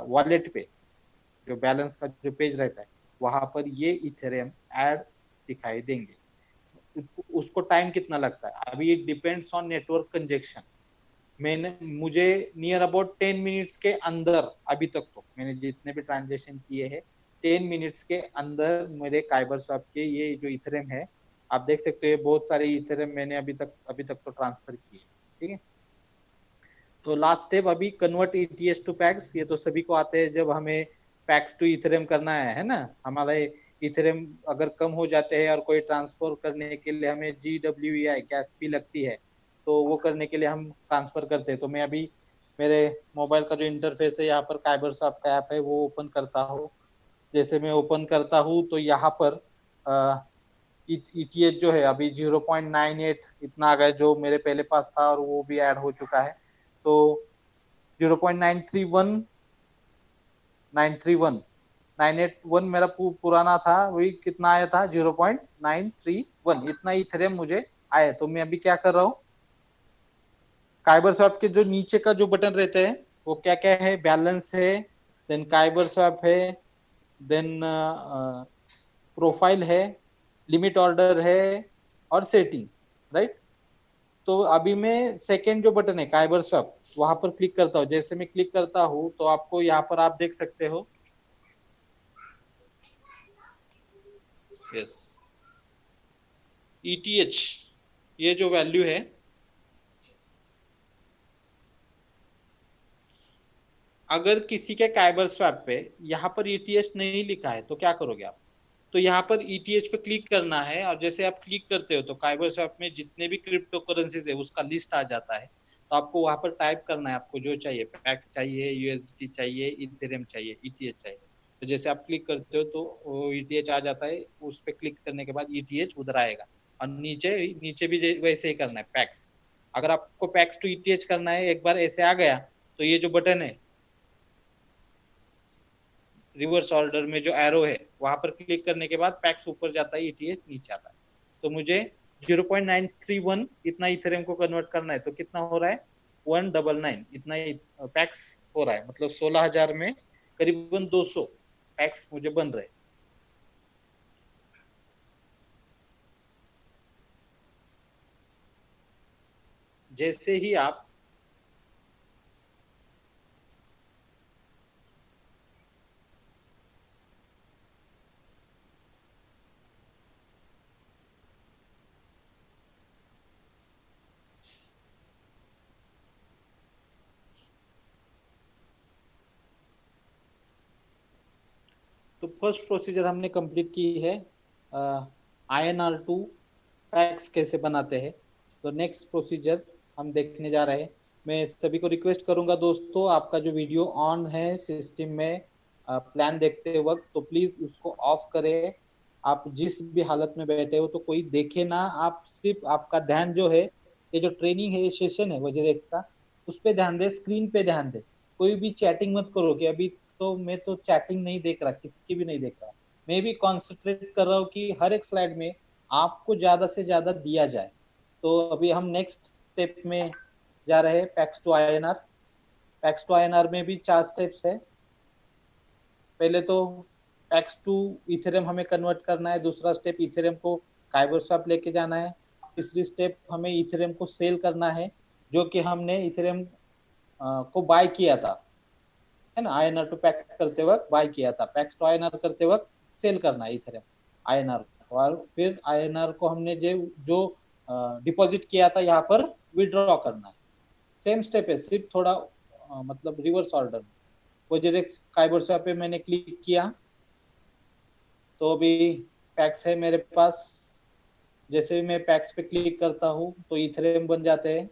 वॉलेट पे जो बैलेंस का जो पेज रहता है वहां पर ये इथेरियम ऐड दिखाई देंगे। उसको टाइम कितना लगता है? अभी it depends on network conjunction. मुझे नियर अबाउट 10 मिनट्स के अंदर, अभी तक तो मैंने जितने भी ट्रांजेक्शन किए हैं 10 मिनट्स के अंदर मेरे काइबर स्वैप के ये जो इथेरियम है, आप देख सकते हो बहुत सारे इथेरियम मैंने अभी तक तो ट्रांसफर किए। ठीक है, तो लास्ट स्टेप अभी कन्वर्ट ETH टू पैक्स। ये तो सभी को आते हैं, जब हमें पैक्स टू इथेरियम करना है ना, हमारे इथेरियम अगर कम हो जाते हैं और कोई ट्रांसफर करने के लिए हमें GWEI गैस फी लगती है, तो वो करने के लिए हम ट्रांसफर करते हैं। तो मैं अभी मेरे मोबाइल का जो इंटरफेस है यहाँ पर काइबर स्वैप का ऐप है वो ओपन करता हूँ। जैसे मैं ओपन करता हूँ तो यहाँ पर ETH जो है अभी 0.98 इतना आ गया, जो मेरे पहले पास था और वो भी ऐड हो चुका है। तो 0.931 981 मेरा पुराना था, वही कितना आया था 0.931, इतना इथेरियम मुझे आया। तो मैं अभी क्या कर रहा हूँ, काइबर स्वैप के जो नीचे का जो बटन रहते हैं वो क्या क्या है, बैलेंस है, देन काइबर स्वैप है, देन प्रोफाइल है, लिमिट ऑर्डर है और सेटिंग, राइट। तो अभी मैं सेकेंड जो बटन है काइबर स्वैप वहां पर क्लिक करता हूँ। जैसे मैं क्लिक करता हूँ तो आपको यहाँ पर आप देख सकते हो, यस, ETH ये जो वैल्यू है, अगर किसी के काइबर स्वैप पे यहाँ पर ETH नहीं लिखा है तो क्या करोगे आप? तो यहाँ पर ETH पे क्लिक करना है, और जैसे आप क्लिक करते हो तो काइबर स्वैप में जितने भी क्रिप्टो करेंसीज है उसका लिस्ट आ जाता है। तो आपको वहां पर टाइप करना है, आपको जो चाहिए, पैक्स चाहिए, USDT चाहिए, इथेरियम चाहिए, ETH चाहिए। तो जैसे आप क्लिक करते हो तो वो ETH आ जाता है, उस पर क्लिक करने के बाद ETH उधर आएगा। और नीचे नीचे भी वैसे ही करना है, पैक्स। अगर आपको पैक्स टू ETH करना है, एक बार ऐसे आ गया तो ये जो बटन है रिवर्स ऑर्डर में जो एरो है वहां पर क्लिक करने के बाद पैक्स ऊपर जाता है, ETH नीचे आता है। तो मुझे 0.931 इतना इथेरियम को कन्वर्ट करना है तो कितना हो रहा है 199 इतना पैक्स हो रहा है, मतलब 16,000 में करीबन 200 पैक्स मुझे बन रहे। जैसे ही आप तो फर्स्ट प्रोसीजर हमने कंप्लीट की है, INR2 पैक्स कैसे बनाते हैं। तो नेक्स्ट प्रोसीजर हम देखने जा रहे हैं। मैं सभी को रिक्वेस्ट करूंगा दोस्तों, आपका जो वीडियो ऑन है सिस्टम में प्लान देखते वक्त, तो प्लीज उसको ऑफ करें। आप जिस भी हालत में बैठे हो तो कोई देखे ना, आप सिर्फ आपका ध्यान जो है, ये जो ट्रेनिंग है, ये सेशन है वज्रेक्स का, उस पे ध्यान दे, स्क्रीन पे ध्यान दे। कोई भी चैटिंग मत करो कि अभी तो मैं तो चैटिंग नहीं देख रहा, किसी की भी नहीं देख रहा। मैं भी कॉन्सेंट्रेट कर रहा हूँ कि हर एक स्लाइड में आपको ज्यादा से ज्यादा दिया जाए। तो अभी हम नेक्स्ट स्टेप में जा रहे हैं, PAX to INR। PAX to INR में भी 4 स्टेप्स है। पहले तो पैक्स टू इथेरियम हमें कन्वर्ट करना है, दूसरा स्टेप इथेरियम को काइबर स्वैप लेके जाना है, तीसरी स्टेप हमें इथेरियम को सेल करना है, जो कि हमने इथेरियम को बाय किया था, है ना, INR टू पैक्स करते वक्त बाय किया था, पैक्स टू INR करते वक्त सेल करना है इथेरियम INR को, और फिर INR को हमने जो डिपॉजिट किया था यहाँ पर विड्रॉ करना है। सेम स्टेप है, सिर्फ थोड़ा मतलब रिवर्स ऑर्डर में। वज्रेक्स काइबर स्वैप पे मैंने क्लिक किया तो अभी पैक्स है मेरे पास। जैसे मैं पैक्स पे क्लिक करता हूँ तो इथेरियम बन जाते हैं।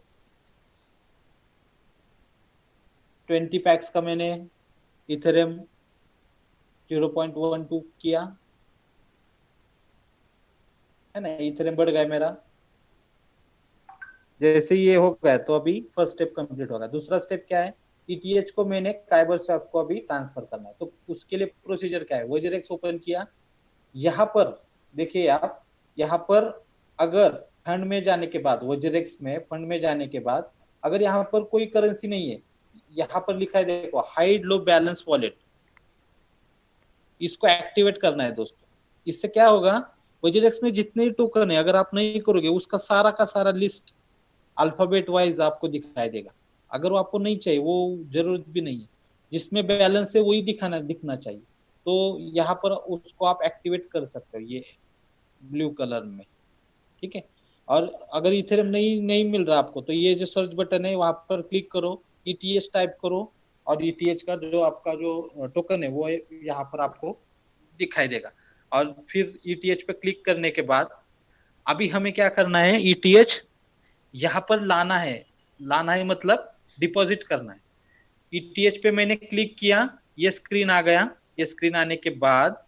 20 पैक्स का मैंने इथेरियम 0.12 किया, है ना, इथेरियम बढ़ गया मेरा। जैसे ये हो गया तो अभी फर्स्ट स्टेप कंप्लीट होगा। दूसरा स्टेप क्या है, ETH को मैंने काइबर स्वैप को अभी ट्रांसफर करना है। तो उसके लिए प्रोसीजर क्या है, वज्रेक्स ओपन किया, यहाँ पर देखिए आप, यहाँ पर अगर फंड में जाने के बाद, वज्रेक्स में फंड में जाने के बाद अगर यहाँ पर कोई करेंसी नहीं है, यहाँ पर लिखा है देखो, हाइड लो बैलेंस वॉलेट, इसको एक्टिवेट करना है दोस्तों। इससे क्या होगा, वज्रेक्स में जितने टोकन है अगर आप नहीं करोगे, उसका सारा का सारा लिस्ट अल्फाबेट वाइज आपको दिखाई देगा। अगर वो आपको नहीं चाहिए, वो जरूरत भी नहीं है, जिसमें बैलेंस है वही दिखना चाहिए। तो यहाँ पर उसको आप एक्टिवेट कर सकते हो, ये ब्लू कलर में, ठीक है। और अगर इथेरियम नहीं मिल रहा आपको, तो ये जो सर्च बटन है वहां पर क्लिक करो, ETH टाइप करो, और ETH का जो आपका जो टोकन है वो यहाँ पर आपको दिखाई देगा। और फिर ETH पे क्लिक करने के बाद अभी हमें क्या करना है, ETH यहाँ पर लाना है मतलब डिपॉजिट करना है। ETH पे मैंने क्लिक किया, ये स्क्रीन आ गया। ये स्क्रीन आने के बाद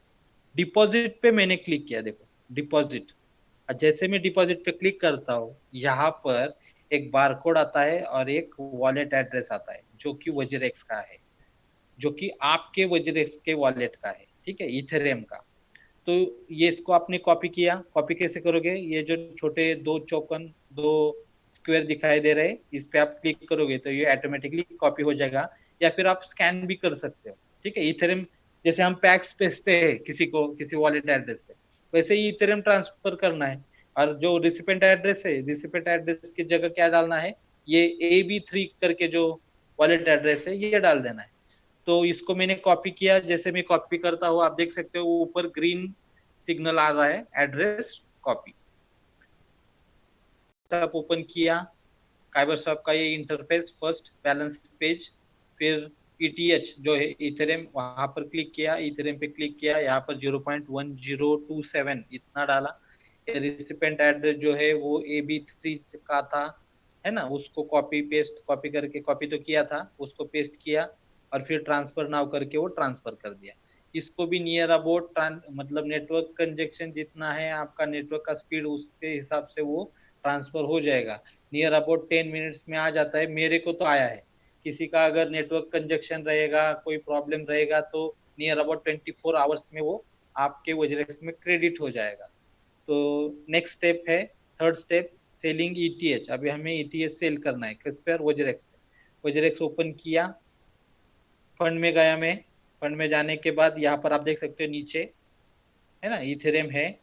डिपॉजिट पे मैंने क्लिक किया, देखो डिपॉजिट। जैसे मैं डिपॉजिट पे क्लिक करता हूँ, यहाँ पर एक बारकोड आता है और एक वॉलेट एड्रेस आता है, जो कि वज्रेक्स का है, जो कि आपके वज्रेक्स के वॉलेट का है, ठीक है, इथेरियम का। तो ये इसको आपने कॉपी किया। कॉपी कैसे करोगे, ये जो छोटे दो चौकन, दो स्क्वायर दिखाई दे रहे हैं, इस पे आप क्लिक करोगे तो ये ऑटोमेटिकली कॉपी हो जाएगा, या फिर आप स्कैन भी कर सकते हो, ठीक है। इथेरियम जैसे हम पैक्स भेजते हैं किसी को, किसी वॉलेट एड्रेस पे, वैसे ही इथेरियम ट्रांसफर करना है। और जो रिसिपेंट एड्रेस है, रिसिपेंट एड्रेस की जगह क्या डालना है, ये AB3 करके जो वॉलेट एड्रेस है ये डाल देना है। तो इसको मैंने कॉपी किया। जैसे मैं कॉपी करता हूँ, आप देख सकते हो ऊपर ग्रीन सिग्नल आ रहा है, एड्रेस कॉपी। आप ओपन किया काइबर स्वैप का ये इंटरफेस, फर्स्ट बैलेंस पेज, फिर ETH जो है इथेरियम, वहां पर क्लिक किया, इथेरियम पे क्लिक किया, यहाँ पर 0.1027 इतना डाला। रिसिपेंट एड्रेस जो है वो AB3 का था, है ना, उसको कॉपी करके, कॉपी तो किया था, उसको पेस्ट किया और फिर ट्रांसफर नाउ करके वो ट्रांसफर कर दिया। इसको भी नियर अबाउट मतलब नेटवर्क कंजेक्शन जितना है आपका नेटवर्क का स्पीड, उसके हिसाब से वो ट्रांसफर हो जाएगा। नियर अबाउट 10 मिनट्स में आ जाता है, मेरे को तो आया है। किसी का अगर नेटवर्क कंजेक्शन रहेगा, कोई प्रॉब्लम रहेगा, तो नियर अबाउट 24 आवर्स में वो आपके वज्रेक्स में क्रेडिट हो जाएगा। तो नेक्स्ट स्टेप है थर्ड स्टेप सेलिंग ईटीएच। अभी हमें ईटीएच सेल करना है किस पे, वजरेक्स पे। वजरेक्स ओपन किया, फंड में गया मैं। फंड में जाने के बाद यहाँ पर आप देख सकते हो नीचे है ना इथेरियम है,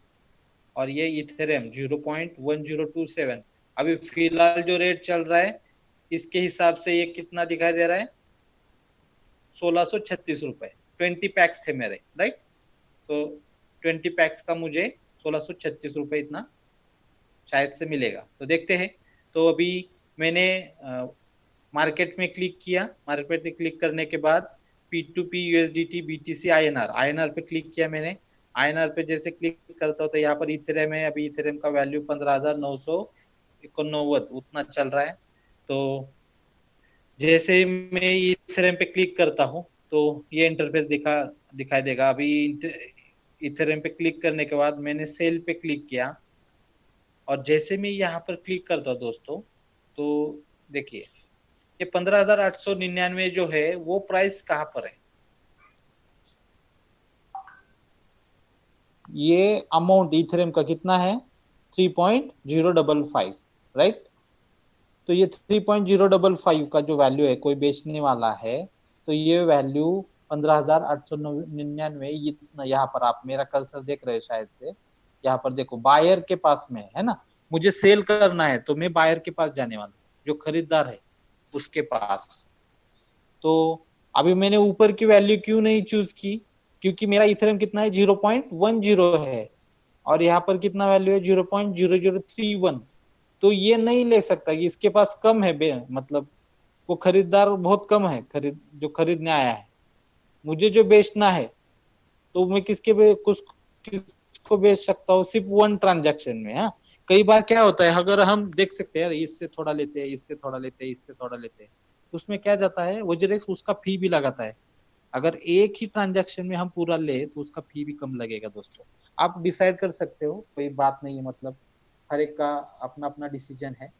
और ये इथेरियम 0.1027 अभी फिलहाल जो रेट चल रहा है इसके हिसाब से ये कितना दिखाई दे रहा है, 1636 रुपए। 20 पैक्स थे मेरे, राइट। तो 20 पैक्स का मुझे 1636 रुपए इतना शायद से मिलेगा। तो देखते हैं। तो अभी मैंने मार्केट में क्लिक किया। मार्केट में क्लिक करने के बाद P2P USDT BTC INR INR पे क्लिक किया मैंने। INR पे जैसे क्लिक करता हूँ तो यहाँ पर इथेरियम है। अभी इथेरियम का वैल्यू 15,989 उतना चल रहा है। तो जैसे मैं इथेरियम पे क्लिक करता हूँ तो ये इंटरफेस दिखाई देगा। अभी इथेरियम पे क्लिक करने के बाद मैंने सेल पे क्लिक किया, और जैसे मैं यहाँ पर क्लिक करता हूँ दोस्तों, तो देखिए ये 15,899 जो है वो प्राइस कहाँ पर है। ये अमाउंट इथेरियम का कितना है, 3.055, राइट। तो ये 3.055 का जो वैल्यू है, कोई बेचने वाला है तो ये वैल्यू 15,899 इतना, यहाँ पर आप मेरा कर्सर देख रहे हैं शायद से, यहाँ पर देखो बायर के पास में है ना। मुझे सेल करना है तो मैं बायर के पास जाने वाला, जो खरीदार है उसके पास। तो अभी मैंने ऊपर की वैल्यू क्यों नहीं चूज की, क्योंकि मेरा इथेरियम कितना है, 0.10 है, और यहाँ पर कितना वैल्यू है, 0.0031। तो ये नहीं ले सकता कि इसके पास कम है, मतलब वो खरीदार बहुत कम है, जो खरीदने आया है। मुझे जो बेचना है तो मैं किसको बेच सकता हूँ, सिर्फ वन ट्रांजैक्शन में। हाँ, कई बार क्या होता है, अगर हम देख सकते हैं यार इससे थोड़ा लेते हैं, इससे थोड़ा लेते हैं, इससे थोड़ा लेते हैं, उसमें क्या जाता है, वजरेक्स उसका फी भी लगाता है। अगर एक ही ट्रांजैक्शन में हम पूरा ले तो उसका फी भी कम लगेगा दोस्तों। आप डिसाइड कर सकते हो, कोई बात नहीं है, मतलब हर एक का अपना अपना डिसीजन है।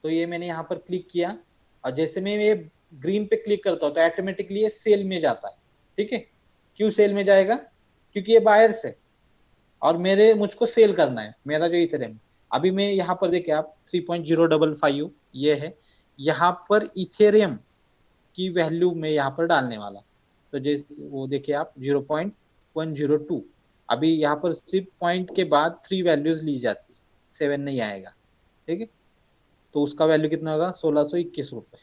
तो ये मैंने यहाँ पर क्लिक किया, और जैसे मैं ये ग्रीन पे क्लिक करता हूँ तो ऑटोमेटिकली ये सेल में जाता है। ठीक है, क्यों सेल में जाएगा, क्योंकि ये बायर्स है और मुझको सेल करना है मेरा जो इथेरियम। अभी मैं यहाँ पर देखिए आप 3.055 ये है, यहाँ पर इथेरियम की वैल्यू में यहाँ पर डालने वाला। तो जैसे वो देखिए आप 0.102, अभी यहाँ पर सिर्फ पॉइंट के बाद 3 वैल्यूज ली जाती है, 7 नहीं आएगा। ठीक है, तो उसका वैल्यू कितना होगा, 1621 रुपए।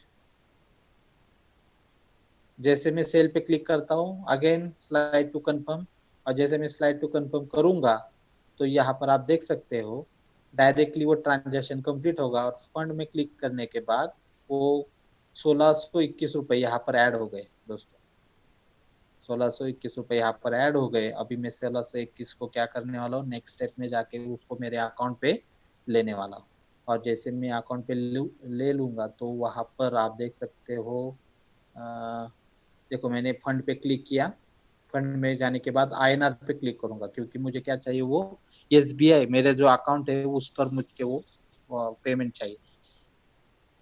जैसे मैं सेल पे क्लिक करता हूँ, अगेन स्लाइड टू कंफर्म, और जैसे मैं स्लाइड टू कंफर्म करूंगा तो यहाँ पर आप देख सकते हो डायरेक्टली वो ट्रांजैक्शन कंप्लीट होगा, और फंड में क्लिक करने के बाद वो 1621 रुपए यहाँ पर ऐड हो गए दोस्तों। 1621 रुपए यहाँ पर ऐड हो गए। अभी मैं 1621 को क्या करने वाला हूँ, नेक्स्ट स्टेप में जाके उसको मेरे अकाउंट पे लेने वाला हूँ। और जैसे मैं अकाउंट पे ले लूंगा तो वहां पर आप देख सकते हो, देखो मैंने फंड पे क्लिक किया। फंड में जाने के बाद INR पे क्लिक करूंगा, क्योंकि मुझे क्या चाहिए, वो SBI मेरे जो अकाउंट है उस पर मुझे वो पेमेंट चाहिए।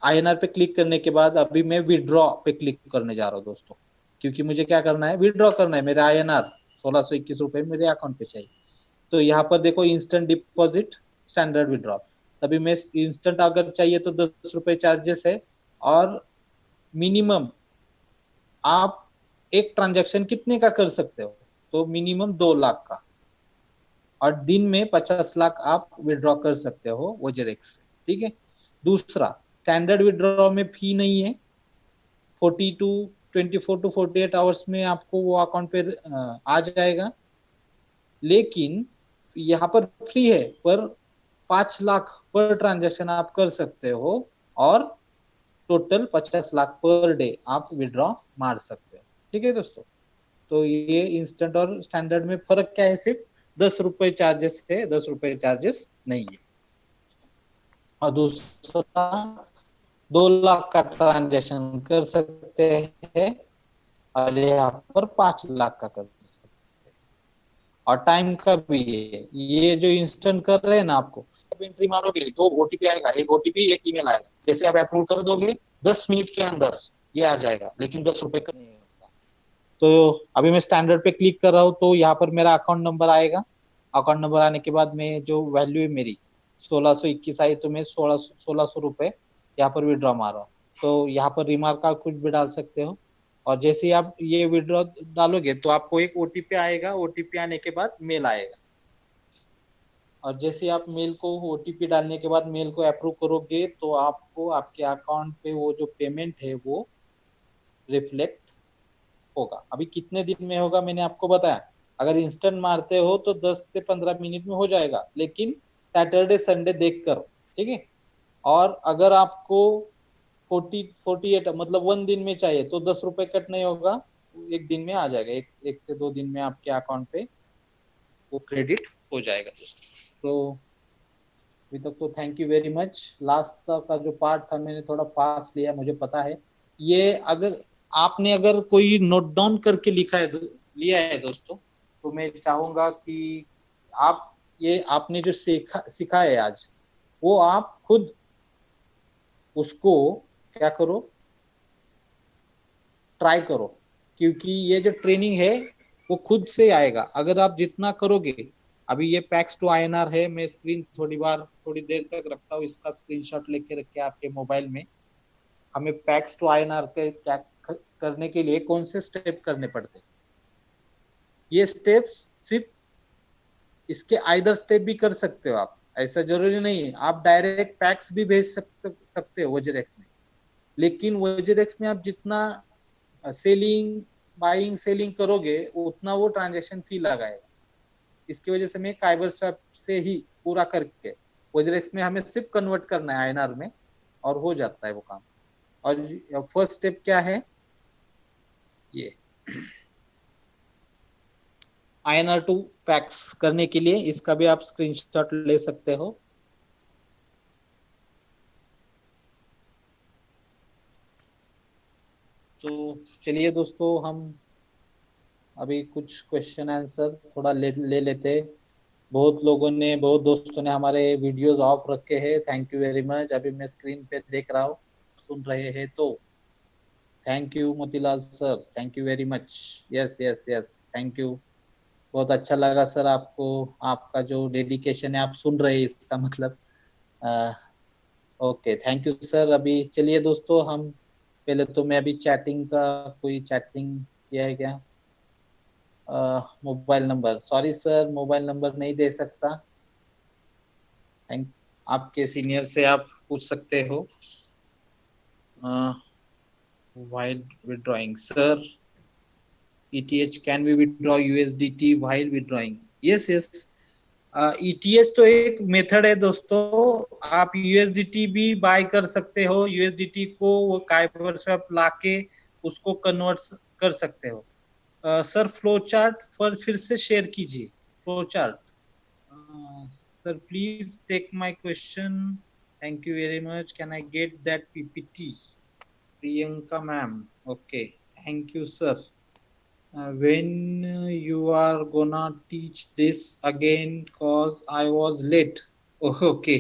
INR पे क्लिक करने के बाद अभी मैं विड्रॉ पे क्लिक करने जा रहा हूँ दोस्तों, क्योंकि मुझे क्या करना है, विड्रॉ करना है। मेरे INR 1621 रुपए मेरे अकाउंट पे चाहिए। तो यहाँ पर देखो इंस्टेंट डिपॉजिट, स्टैंडर्ड विड्रॉ। तभी मैं इंस्टेंट अगर चाहिए तो 10 रुपए चार्जेस है, और मिनिमम आप एक ट्रांजैक्शन कितने का कर सकते हो, तो मिनिमम 2 लाख का, और दिन में 50 लाख आप विड्रॉ कर सकते हो वजरेक्स। ठीक है। दूसरा, स्टैंडर्ड विड्रॉ में फी नहीं है, 24 टू 48 आवर्स में आपको वो अकाउंट पे आ जाएगा। लेकिन यहाँ पर फ्री है, पर 5 लाख पर ट्रांजैक्शन आप कर सकते हो, और टोटल 50 लाख पर डे आप विड्रॉ मार सकते हो। ठीक है दोस्तों, तो ये इंस्टेंट और स्टैंडर्ड में फर्क क्या है, सिर्फ 10 रुपए चार्जेस है, 10 रुपए चार्जेस नहीं है। और दूसरा, 2 लाख का ट्रांजैक्शन कर सकते हैं, और यहाँ पर 5 लाख का कर सकते हैं, और टाइम का भी है। ये जो इंस्टेंट कर रहे हैं ना, आपको एंट्री मारोगे तो OTP आएगा, एक OTP एक ईमेल आएगा, जैसे आप अप्रूव कर दोगे 10 मिनट के अंदर ये आ जाएगा, लेकिन 10 रुपए का नहीं होता। तो अभी मैं स्टैंडर्ड पे क्लिक कर रहा हूँ, तो यहाँ पर मेरा अकाउंट नंबर आएगा। अकाउंट नंबर आने के बाद में जो वैल्यू है मेरी 1621 आई तो मैं 1600 रुपए यहाँ पर विड्रॉ मारा। तो यहाँ पर रिमार्क आप कुछ भी डाल सकते हो। और जैसे ही आप ये विड्रॉ डालोगे तो आपको एक ओटीपी आएगा, ओटीपी आने के बाद मेल आएगा। और जैसे आप मेल को ओटीपी डालने के बाद मेल को अप्रूव करोगे तो आपको आपके अकाउंट पे वो जो पेमेंट है वो रिफ्लेक्ट होगा। अभी कितने दिन में होगा मैंने आपको बताया। अगर इंस्टेंट मारते हो तो 10 से 15 मिनट में हो जाएगा, लेकिन सैटरडे संडे देख कर, ठीक है। और अगर आपको 48 मतलब 1 दिन में चाहिए तो 10 रुपए कट नहीं होगा, एक दिन में आ जाएगा। एक से 2 दिन में आपके अकाउंट पे वो क्रेडिट हो जाएगा दोस्तों। तो अभी तक तो thank you very much. Last का जो पार्ट था मैंने थोड़ा फास्ट लिया, मुझे पता है। ये अगर आपने अगर कोई नोट डाउन करके लिखा है लिया है दोस्तों, तो मैं चाहूंगा कि आप ये आपने जो सीखा है आज, वो आप खुद उसको क्या करो, ट्राई करो। क्योंकि ये जो ट्रेनिंग है वो खुद से आएगा अगर आप जितना करोगे। अभी ये पैक्स टू आईएनआर है, मैं स्क्रीन थोड़ी देर तक रखता हूँ, इसका स्क्रीनशॉट लेके रखे आपके मोबाइल में। हमें पैक्स टू आईएनआर के क्या करने के लिए कौन से स्टेप करने पड़ते हैं। ये स्टेप्स सिर्फ इसके आइदर स्टेप भी कर सकते हो आप, ऐसा जरूरी नहीं है। आप डायरेक्ट पैक्स भी भेज सकते हो वजरेक्स में, लेकिन वजरेक्स में आप जितना सेलिंग बाइंग सेलिंग करोगे उतना वो ट्रांजेक्शन फी लगाएगा। इसकी वजह से मैं काइबर स्वैप से ही पूरा करके वजरेक्स में हमें सिर्फ कन्वर्ट करना है आईएनआर में, और हो जाता है वो काम। और फर्स्ट स्टेप क्या है, ये आईएनआर टू पैक्स करने के लिए इसका भी आप स्क्रीनशॉट ले सकते हो। तो चलिए दोस्तों, हम अभी कुछ क्वेश्चन आंसर थोड़ा ले लेते। बहुत दोस्तों ने हमारे वीडियोस ऑफ रखे हैं, थैंक यू वेरी मच। अभी मैं स्क्रीन पे देख रहा हूँ, सुन रहे हैं तो thank you Motilal sir, thank you very much. Yes yes yes, thank you. बहुत अच्छा लगा सर आपको, आपका जो डेडिकेशन है आप सुन रहे हैं इसका मतलब। Okay thank you sir. अभी चलिए दोस्तों, हम पहले तो मैं अभी चैटिंग का, कोई चैटिंग किया है क्या? Mobile number, sorry sir mobile number नहीं दे सकता। थैंक, आपके सीनियर से आप पूछ सकते हो। while withdrawing sir, ETH can we withdraw USDT while withdrawing? yes yes, ETH तो एक मेथड है दोस्तों। आप USDT भी बाय कर सकते हो, USDT को वो काइबर स्वैप लाके उसको कन्वर्ट कर सकते हो। सर फ्लो चार्ट फिर से शेयर कीजिए, flow chart. Sir please take my question, thank you very much, can I get that PPT? Priyanka ma'am, okay thank you sir. When you are gonna teach this again cause I was late? Okay,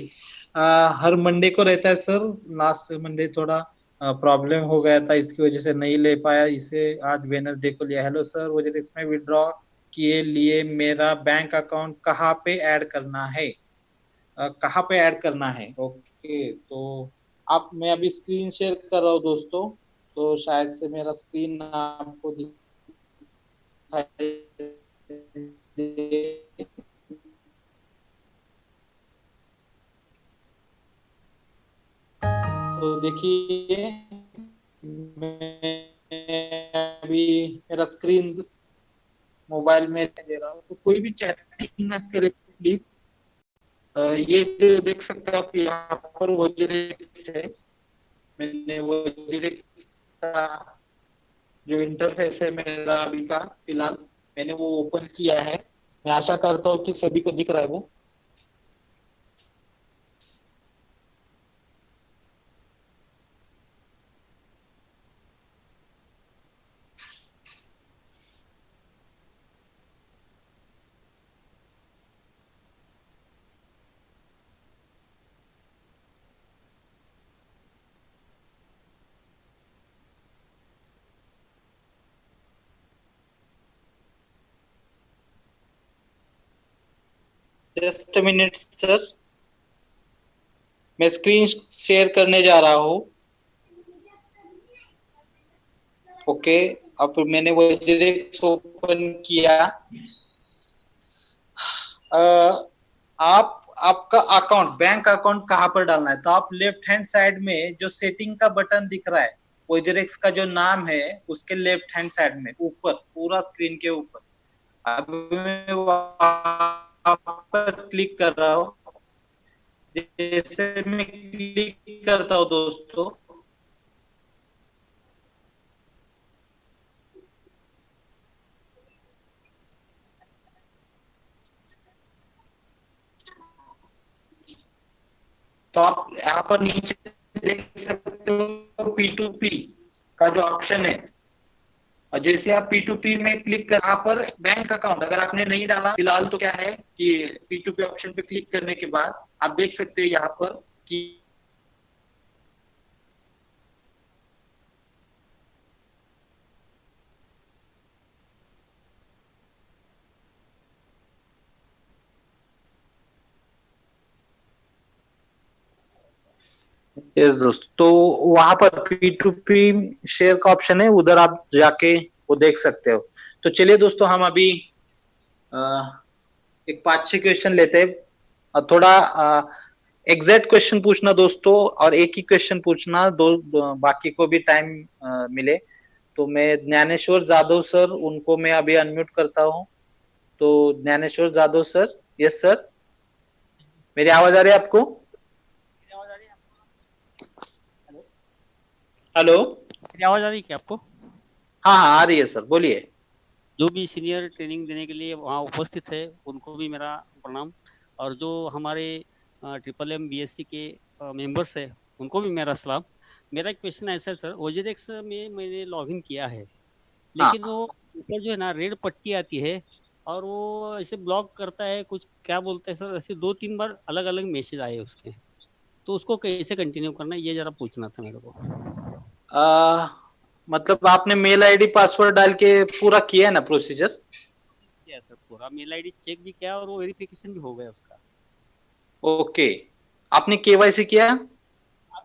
her Monday को रहता है sir. Last Monday थोड़ा problem हो गया था, इसकी वजह से नहीं ले पाया इसे, आज वेडनेसडे को लिया। हेलो सर, मुझे इसमें विड्रॉ किए लिए मेरा बैंक अकाउंट कहाँ पे ऐड करना है? कहाँ पे ऐड करना है? ओके, तो आप, मैं अभी स्क्रीन शेयर कर रहा हूँ दोस्तों, तो शायद से मेरा स्क्रीन आपको तो देखिए, मैं अभी मेरा स्क्रीन मोबाइल में दे रहा हूँ, तो कोई भी चैटिंग ना करे प्लीज। ये जो देख सकते हो आप यहाँ पर वजरेक्स है, मैंने वजरेक्स का जो इंटरफेस है मेरा अभी का फिलहाल मैंने वो ओपन किया है। मैं आशा करता हूँ कि सभी को दिख रहा है वो। Just a minute sir. मैं स्क्रीन शेयर करने जा रहा हूं। ओके, अब मैंने वज्रेक्स ओपन किया। आप आपका अकाउंट, बैंक अकाउंट कहाँ पर डालना है, तो आप लेफ्ट हैंड साइड में जो सेटिंग का बटन दिख रहा है, वज्रेक्स का जो नाम है उसके लेफ्ट हैंड साइड में ऊपर, पूरा स्क्रीन के ऊपर, अब मैं वहां पर क्लिक कर रहा हूँ। जैसे मैं क्लिक करता हूँ दोस्तों, तो आप यहाँ पर नीचे देख सकते हो P2P का जो ऑप्शन है, और जैसे आप P2P में क्लिक कर, यहाँ पर बैंक अकाउंट अगर आपने नहीं डाला फिलहाल, तो क्या है कि P2P ऑप्शन पे क्लिक करने के बाद आप देख सकते हो यहाँ पर कि यस दोस्तों, तो वहां पर P2P शेयर का ऑप्शन है, उधर आप जाके वो देख सकते हो। तो चलिए दोस्तों, हम अभी एक 5-6 क्वेश्चन लेते हैं, और थोड़ा एग्जैक्ट क्वेश्चन पूछना दोस्तों, और एक ही क्वेश्चन पूछना, बाकी को भी टाइम मिले। तो मैं ज्ञानेश्वर जादव सर, उनको मैं अभी अनम्यूट करता हूँ। तो Gyaneshwar Jadhav sir, yes sir, मेरी आवाज आ रही है आपको? हेलो, मेरी आवाज आ रही है क्या आपको? हाँ हाँ आ रही है सर, बोलिए। जो भी सीनियर ट्रेनिंग देने के लिए वहाँ उपस्थित है उनको भी मेरा प्रणाम, और जो हमारे MMM BSc के मेंबर्स है उनको भी मेरा सलाम। मेरा एक क्वेश्चन ऐसा है सर, वज्रेक्स में मैंने लॉगिन किया है, लेकिन वो ऊपर जो है ना रेड पट्टी आती है और वो ऐसे ब्लॉक करता है, कुछ क्या बोलते हैं सर, ऐसे 2-3 बार अलग अलग मैसेज आए उसके, तो उसको कैसे कंटिन्यू करना है ये जरा पूछना था मेरे को। मतलब आपने मेल आईडी पासवर्ड डाल के पूरा किया है ना प्रोसीजर? किया सर, पूरा मेल आईडी चेक भी किया और वो वेरिफिकेशन भी हो गया उसका। ओके, आपने केवाईसी किया?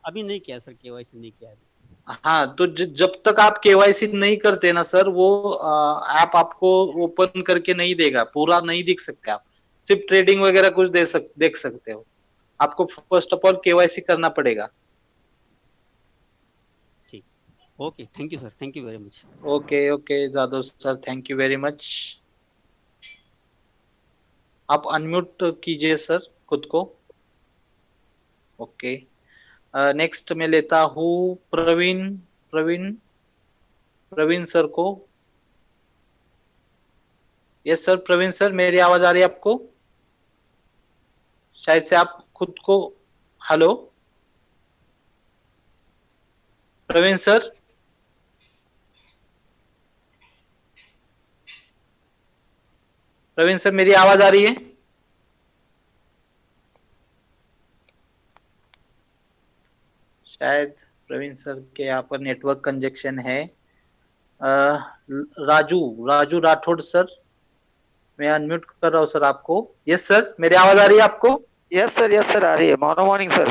अभी नहीं किया सर, केवाईसी नहीं किया अभी। हाँ, तो जब तक आप केवाईसी नहीं करते ना सर, वो ऐप आपको ओपन करके नहीं देगा, पूरा नहीं दिख सकते आप, सिर्फ ट्रेडिंग वगैरह कुछ देख सकते हो। आपको फर्स्ट ऑफ ऑल केवाईसी करना पड़ेगा। ठीक, okay, thank you sir, thank you very much. Okay okay Jadhav sir, thank you very much. आप अनम्यूट कीजिए सर खुद को। ओके, नेक्स्ट मैं लेता हूँ प्रवीण सर को। यस सर, प्रवीण सर, मेरी आवाज आ रही है आपको? शायद से आप खुद को, hello Praveen sir, Praveen sir मेरी आवाज आ रही है? शायद प्रवीण सर के यहाँ पर नेटवर्क कंजेक्शन है। राजू राठौड़ सर, मैं अनम्यूट कर रहा हूँ सर आपको। यस सर, मेरी आवाज आ रही है आपको? यस सर आ रही है। Morning sir.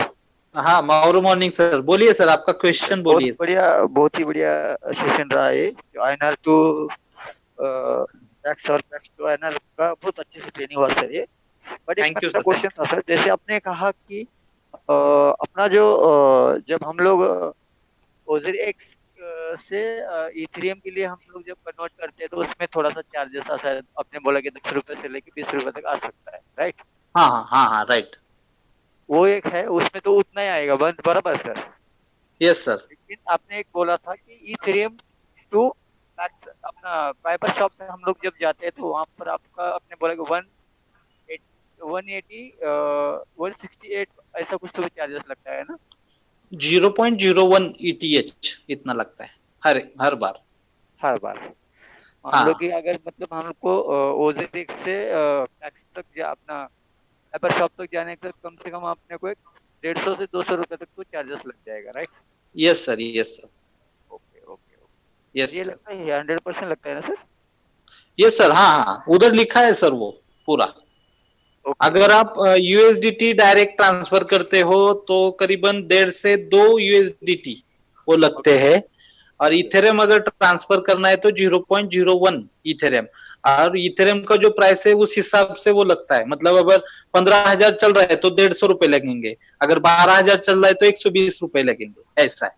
हाँ माउरू मॉर्निंग सर, बोलिए सर, आपका क्वेश्चन बोलिए। बहुत ही बढ़िया सेशन रहा है। INR टू टैक्स और टैक्स टू INR का बहुत अच्छे से ट्रेनिंग हुआ सर ये। बट एक मेरा क्वेश्चन था सर, जैसे आपने कहा कि अपना जो जब हम लोग OZX से इथेरियम के लिए हम लोग जब कन्वर्ट करते हैं तो उसमें थोड़ा सा चार्जेस आता है, आपने बोला कि 10 रुपए से लेके 20 रुपए तक आ सकता है, राइट? हाँ राइट, वो एक है, उसमें तो उतना ही आएगा बराबर सर? Yes sir. लेकिन आपने एक बोला था कि इथेरियम टू अपना फाइबर शॉप में हम लोग जब जाते हैं तो वहां पर आपका आपने बोला कि 168 ऐसा कुछ तो भी चार्जेस लगता है ना? 0.01 ETH इतना लगता है हर बार। मान लो कि अगर मतलब हमको OZX से टैक्स तक अपना फाइबर शॉप तक जाने का कम से कम आपने को 150 से 200 रुपए तक तो चार्जेस लग जाएगा, right? Yes sir, yes sir. Okay yes, ये लगता है 100% लगता है ना सर? यस सर, हाँ उधर लिखा है सर वो पूरा। अगर आप यूएसडीटी डायरेक्ट ट्रांसफर करते हो तो करीबन 1.5 से 2 यूएसडीटी वो लगते हैं, और इथेरियम अगर ट्रांसफर करना है तो 0.01 इथेरियम, और इथेरियम का जो प्राइस है उस हिसाब से वो लगता है। मतलब अगर 15,000 चल रहा है तो 150 रुपए लगेंगे, अगर 12,000 चल रहा है तो 120 रुपए लगेंगे, ऐसा है।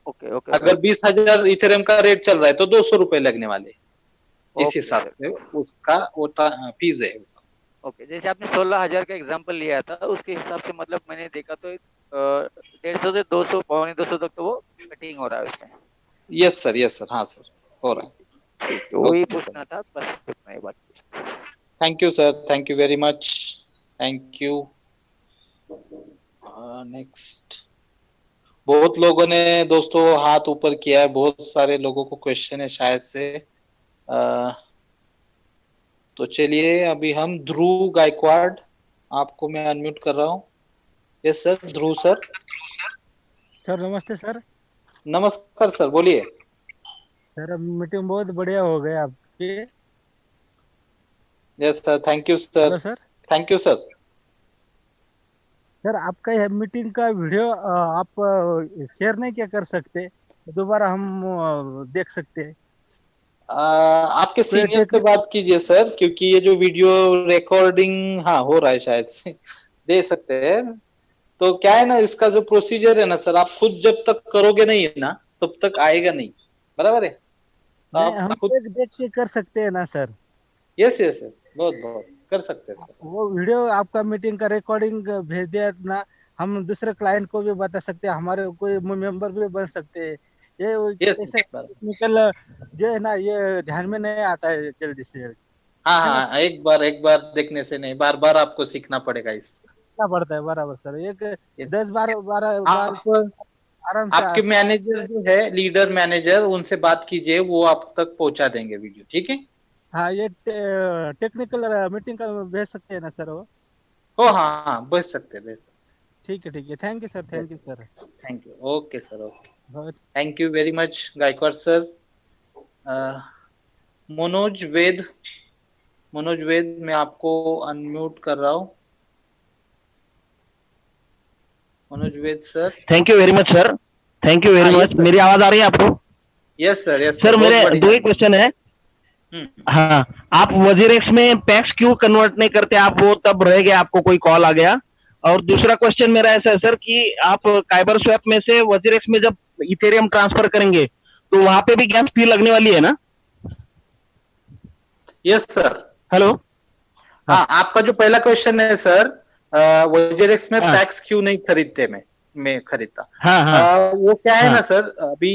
Okay okay. अगर 20,000 इथेरियम का रेट चल रहा है तो 200 रुपए लगने वाले, इस हिसाब से उसका वो फीस है। ओके, जैसे आपने 16,000 का एग्जांपल लिया था, उसके हिसाब से मतलब मैंने देखा तो 150 से 200 पौने 200 तक तो वो कटिंग हो रहा है उसमें। यस सर, हाँ सर, हो रहा है। तो वही पूछना था, बस इतना ही बात। Thank you sir, thank you very much, thank you. Next, बहुत लोगों ने दोस्तों हाथ ऊपर किया है, बहुत सारे लोगों को क्वेश्चन है शायद से। तो चलिए अभी हम ध्रुव गायकवाड़, आपको मैं अनम्यूट कर रहा हूँ। यस सर, ध्रुव सर। सर नमस्ते सर। नमस्कार सर, बोलिए। सर मीटिंग बहुत बढ़िया हो गई आपकी। Yes sir, thank you sir. Hello sir. Thank you sir. Sir आपका यह मीटिंग का वीडियो आप शेयर नहीं क्या कर सकते, दोबारा हम देख सकते हैं। आपके सीनियर से बात कीजिए सर, क्योंकि ये जो वीडियो रिकॉर्डिंग हाँ हो रहा है शायद से, दे सकते हैं। तो क्या है ना, इसका जो प्रोसीजर है ना सर, आप खुद जब तक करोगे नहीं है ना तब तक आएगा नहीं, बराबर है? नहीं, हम देख के कर सकते हैं ना सर। यस यस यस, बहुत बहुत कर सकते हैं सर। वो वीडियो आपका मीटिंग का रिकॉर्डिंग भेज दिया ना, हम दूसरे क्लाइंट को भी बता सकते हैं, हमारे कोई मेंबर भी बन सकते हैं। ये टेक्निकल जो है ना, ये ध्यान में नहीं आता है जल्दी से जल्दी। हाँ, एक बार देखने से नहीं, बार बार आपको सीखना पड़ेगा इसका। पड़ता है, बराबर सर। एक 10-12 बार आराम से। आपके मैनेजर जो है, लीडर मैनेजर, उनसे बात कीजिए, वो आप तक पहुंचा देंगे वीडियो, ठीक है? हाँ, ये टेक्निकल मीटिंग का भेज सकते हैं ना सर वो? हाँ, भेज सकते हैं। ठीक है, thank you sir, thank you sir. Thank you, okay sir, okay, thank you very much Gaikwad sir. Manoj Ved, मैं आपको अनम्यूट कर रहा हूँ। Manoj Ved sir. Thank you very much sir, thank you very much. मेरी आवाज आ रही है आपको? Yes sir, yes sir. मेरे दो ही क्वेश्चन है। हाँ, आप वजीरेक्स में पैक्स क्यों कन्वर्ट नहीं करते? आप वो तब रह गए, आपको कोई कॉल आ गया। और दूसरा क्वेश्चन मेरा ऐसा है सर कि आप काइबर स्वैप में से वजीरेक्स में जब इथेरियम ट्रांसफर करेंगे तो वहां पे भी गैस फी लगने वाली है ना? Yes sir. हेलो। हाँ, आपका जो पहला क्वेश्चन है सर, वजीरेक्स में पैक्स क्यों नहीं खरीदते? मैं खरीदता। वो क्या है ना सर, अभी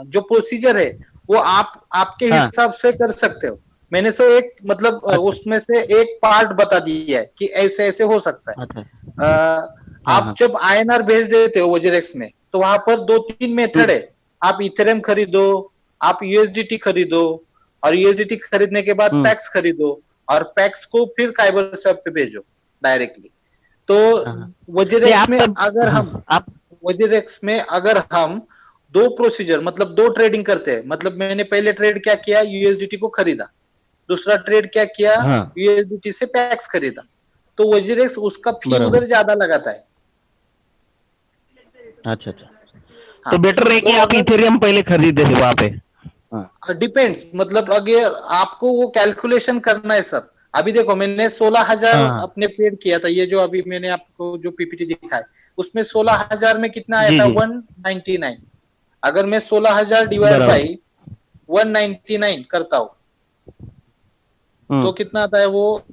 जो प्रोसीजर है वो आपके हिसाब से कर सकते हो। मैंने सो एक मतलब उसमें से एक पार्ट बता दिया है कि ऐसे ऐसे हो सकता है। आप जब INR भेज देते हो वजीरेक्स में, तो वहां पर 2-3 मेथड है। आप इथेरियम खरीदो, आप USDT खरीदो, और USDT खरीदने के बाद पैक्स खरीदो, और पैक्स को फिर काइबर स्वैप पे भेजो डायरेक्टली। तो वजीरेक्स में अगर हम 2 प्रोसीजर मतलब 2 ट्रेडिंग करते हैं, मतलब मैंने पहले ट्रेड क्या किया, USDT को खरीदा, दूसरा ट्रेड क्या किया, USDT से पैक्स खरीदा, तो वजीरेक्स उसका फी उधर ज्यादा लगाता है। अच्छा। तो बेटर है कि आप इथेरियम पहले खरीदे थे वहां पे। डिपेंड्स, मतलब अगर आपको वो कैलकुलेशन करना है सर। अभी देखो, मैंने 16,000 अपने पेड किया था। ये जो अभी मैंने आपको जो PPT दिखाया, उसमें 16,000 में कितना आया था? 199। अगर मैं 16,000 डिवाइड बाई 199 करता हूँ तो कितना आता है? वो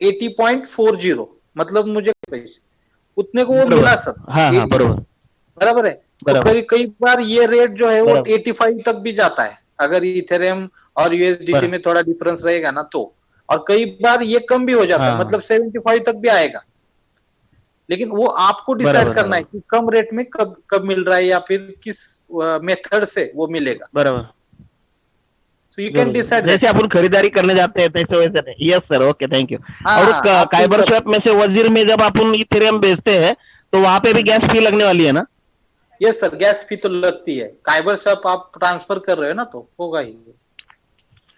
80.40, मतलब मुझे पैसे उतने को वो मिला सर। बराबर है। तो कई बार ये रेट जो है वो 85 तक भी जाता है, अगर इथेरियम और USDT में थोड़ा डिफरेंस रहेगा ना तो। और कई बार ये कम भी हो जाता है, मतलब 75 तक भी आएगा। लेकिन वो आपको डिसाइड करना है कि कम रेट में कब मिल रहा है, या फिर किस मेथड से वो मिलेगा। बराबर। So you can decide. जैसे अपन खरीदारी करने जाते हैं तैसे वैसे। Yes sir, okay, thank you. और काइबर स्वैप में से वजीर में जब अपन इथेरियम बेचते हैं तो वहां पे भी गैस फी लगने वाली है ना? यस सर, गैस फी तो लगती है। काइबर स्वैप आप ट्रांसफर कर रहे हो ना, तो होगा ही।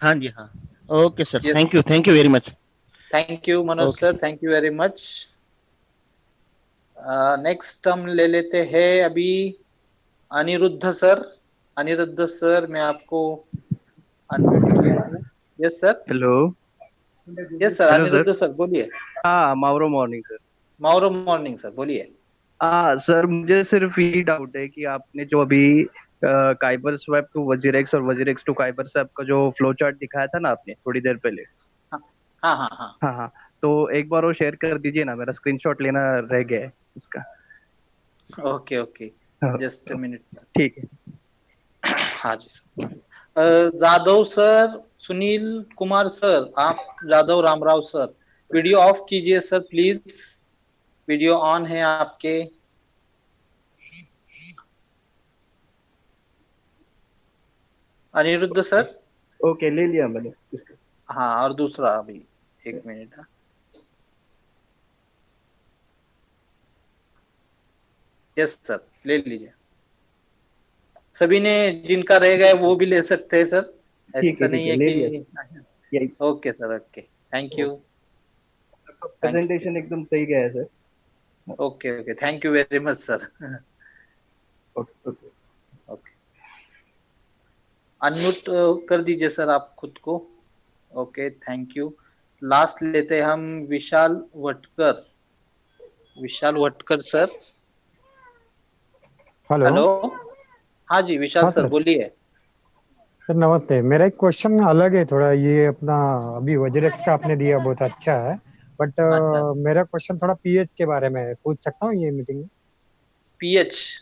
हाँ जी, हाँ। Okay sir, thank you very much. Thank you Manoj sir, thank you very much. Next हम ले लेते हैं अभी अनिरुद्ध सर। अनिरुद्ध सर, मैं आपको अनम्यूट किया हूँ। Yes sir. Hello. Yes sir, hello Aniruddh sir. Sir बोलिए। हाँ, माउरो मॉर्निंग सर। माउरो मॉर्निंग सर, बोलिए। सर मुझे सिर्फ यही डाउट है कि आपने जो अभी काइबर स्वैप टू वजीरेक्स और वजीरेक्स टू काइबर स्वैप का जो फ्लो चार्ट दिखाया था ना आपने थोड़ी देर पहले। हाँ हाँ हाँ हाँ। हाँ हाँ, तो एक बार वो शेयर कर दीजिए ना, मेरा स्क्रीनशॉट लेना रह गया है उसका। Okay okay, just a minute. ठीक है। हाँ जी sir. Jadhav sir, Sunil Kumar sir, आप Jadhav Ramrao sir, video off कीजिए सर प्लीज। वीडियो ऑन है आपके। अनिरुद्ध सर। ओके, ले लिया मैंने इसका। हाँ, और दूसरा अभी एक मिनट। यस सर, ले लीजिए। सभी ने जिनका रह गया वो भी ले सकते हैं सर, ऐसा नहीं है ले कि। लिया। Okay sir, okay, thank you. Presentation एकदम सही गया है sir. Okay okay, thank you very much sir. Okay okay okay, unmute कर दीजिए सर आप खुद को। Okay, thank you. लास्ट लेते हैं हम विशाल वटकर। विशाल वटकर सर। हेलो। हाँ जी विशाल सर, बोलिए। सर नमस्ते। मेरा एक क्वेश्चन अलग है थोड़ा। ये अपना अभी वज्रेक्स का आपने दिया, बहुत अच्छा है, बट मेरा क्वेश्चन थोड़ा पीएच के बारे में है। पूछ सकता हूँ ये मीटिंग में? पीएच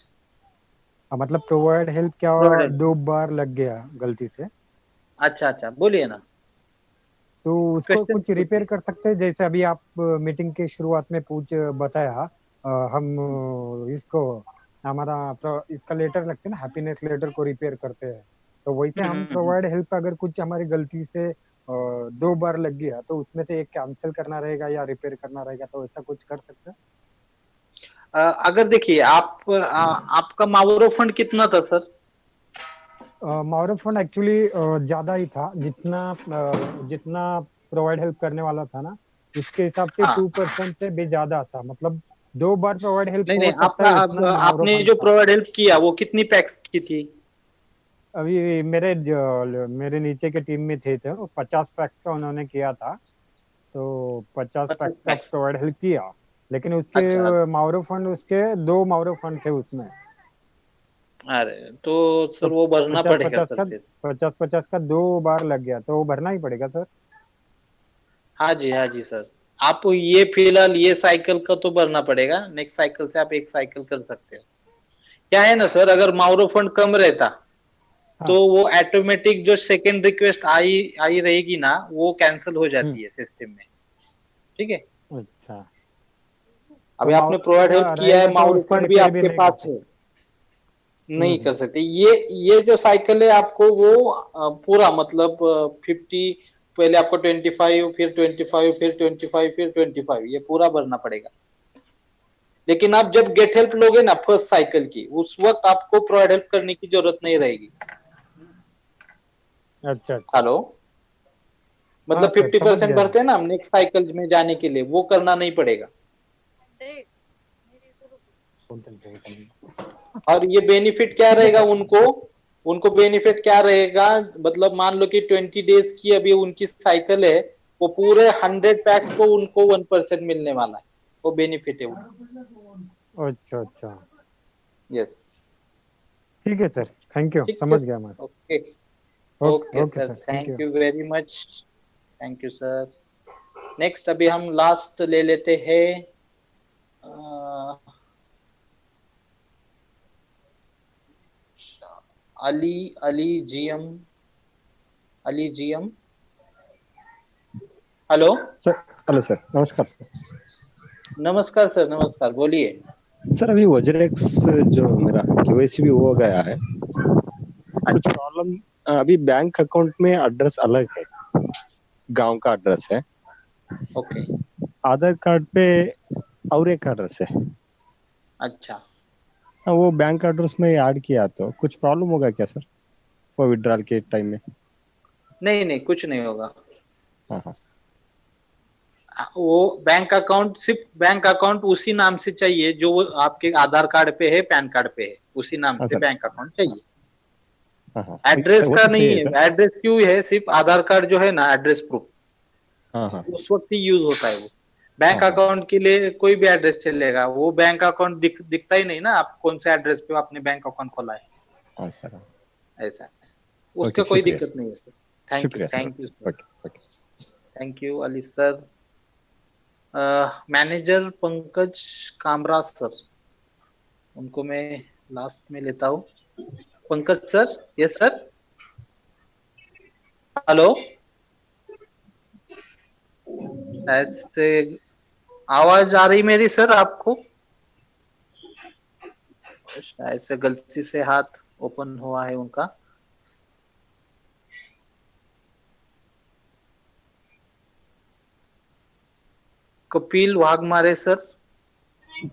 मतलब प्रोवाइड हेल्प क्या Provide help। 2 बार लग गया गलती से, अच्छा अच्छा, बोलिए ना। तो उसको कुछ रिपेयर कर सकते हैं? जैसे अभी आप मीटिंग के शुरुआत में बताया, हम इसको हमारा इसका लेटर लगते हैं ना, हैप्पीनेस लेटर को रिपेयर करते हैं, तो वैसे हम प्रोवाइड हेल्प अगर कुछ हमारी गलती से 2 बार लग गया तो उसमें से एक कैंसिल करना रहेगा या रिपेयर करना रहेगा, तो ऐसा कुछ कर सकते हैं? अगर देखिए आपका मावरो फंड कितना था सर? मावरो फंड एक्चुअली ज्यादा ही था, जितना प्रोवाइड हेल्प करने वाला था ना, उसके हिसाब से 2% से भी ज्यादा था। मतलब 2 बार प्रोवाइड हेल्प नहीं, आपने जो प्रोवाइड हेल्प किया वो कितनी पैक्स की थी? अभी मेरे नीचे के टीम में थे तो 50 पैक्स का उन्होंने किया था, तो 50 पैक्स का प्रोवाइड हेल्प किया, लेकिन उसके मावरो फंड, उसके 2 मावरो फंड थे उसमें। अरे तो सर वो भरना पड़ेगा सर फिर। 50 का 2 बार लग गया तो वो भरना ही पड़ेगा सर। हाँ जी सर, आप ये फिलहाल ये साइकिल का तो भरना पड़ेगा, नेक्स्ट साइकिल से आप एक साइकिल कर सकते हो। क्या है ना सर, अगर मावरो फंड कम रहता तो वो ऑटोमेटिक जो सेकेंड रिक्वेस्ट आई रहेगी ना, वो कैंसिल हो जाती है सिस्टम में। ठीक है। अच्छा, अभी आपने प्रोवाइड हेल्प किया है, मावरो फंड भी आपके पास है, नहीं कर सकते। ये जो साइकिल है आपको वो पूरा मतलब 50, पहले आपको 25, फिर 25, फिर 25, फिर 25, ये पूरा भरना पड़ेगा। लेकिन आप जब गेट हेल्प लोगे ना फर्स्ट साइकिल की, उस वक्त आपको प्रोवाइड हेल्प करने की जरूरत नहीं रहेगी। अच्छा। हेलो, मतलब 50% भरते हैं ना हम नेक्स्ट साइकिल में जाने के लिए, वो करना नहीं पड़ेगा। और ये बेनिफिट क्या रहेगा उनको बेनिफिट क्या रहेगा, मतलब मान लो कि 20 डेज की अभी उनकी साइकिल है, वो पूरे 100 पैक्स को उनको 1% मिलने वाला है, वो बेनिफिट है उनको। अच्छा। यस, ठीक है सर, थैंक यू, समझ गया मैं। Okay sir, thank you very much. Thank you sir. Next अभी हम लास्ट ले लेते हैं अली जीएम। हेलो सर, नमस्कार सर। नमस्कार सर, नमस्कार, बोलिए सर। अभी वज्रेक्स जो मेरा केवाईसी भी हो गया है, कुछ प्रॉब्लम। अभी बैंक अकाउंट में एड्रेस अलग है, गांव का एड्रेस है। ओके। आधार कार्ड पे और एक एड्रेस है। अच्छा, वो बैंक एड्रेस में ऐड किया तो कुछ प्रॉब्लम होगा क्या सर फॉर विड्रॉल के टाइम में? नहीं कुछ नहीं होगा। वो बैंक अकाउंट सिर्फ बैंक अकाउंट उसी नाम से चाहिए जो वो आपके आधार कार्ड पे है, पैन कार्ड पे है, उसी नाम हाँ से सर। बैंक अकाउंट चाहिए। हाँ हाँ एड्रेस वो का तो नहीं सही है, है सर। एड्रेस क्यों है, सिर्फ आधार कार्ड जो है ना एड्रेस प्रूफ, हाँ हाँ उस वक्त ही यूज होता है वो। बैंक हाँ अकाउंट के लिए कोई भी एड्रेस चलेगा, वो बैंक अकाउंट दिखता ही नहीं ना आप कौन से एड्रेस पे आपने बैंक अकाउंट खोला है, हाँ सर। ऐसा है। उसका ओके कोई शुक्रिया दिक्कत नहीं है सर। थैंक यू, शुक्रिया sir. Thank you sir, okay okay. Thank you Ali sir. Manager Pankaj Kamra sir, उनको मैं लास्ट में लेता हूँ। Pankaj sir, yes sir, hello, शायद से आवाज आ रही मेरी सर आपको? शायद से गलती से हाथ ओपन हुआ है उनका। Kapil Waghmare sir,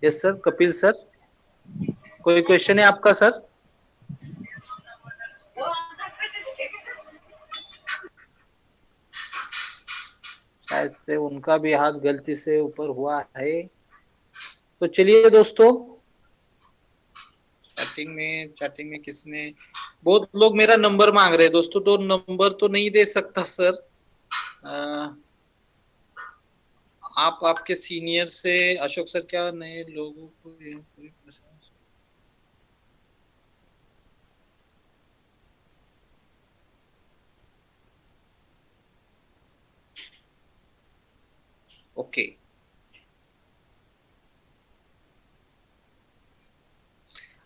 yes sir, Kapil sir, कोई क्वेश्चन है आपका सर? शायद से उनका भी हाथ गलती से ऊपर हुआ है। तो चलिए दोस्तों, चैटिंग में किसने, बहुत लोग मेरा नंबर मांग रहे हैं दोस्तों, तो नंबर तो नहीं दे सकता सर। आप आपके सीनियर से, अशोक सर, क्या नए लोगों को यह पूरी ओके।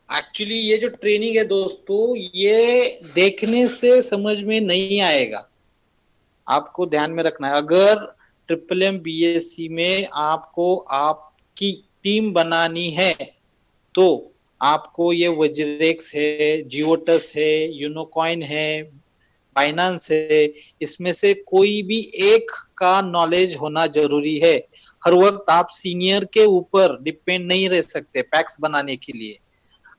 एक्चुअली ये जो ट्रेनिंग है दोस्तों, ये देखने से समझ में नहीं आएगा, आपको ध्यान में रखना है। अगर ट्रिपल बीएससी में आपको आपकी टीम बनानी है तो आपको ये वज्रेक्स है, जियोटस है, यूनोकॉइन है, बाइनांस है, इसमें से कोई भी एक का नॉलेज होना जरूरी है। हर वक्त आप सीनियर के ऊपर डिपेंड नहीं रह सकते पैक्स बनाने के लिए।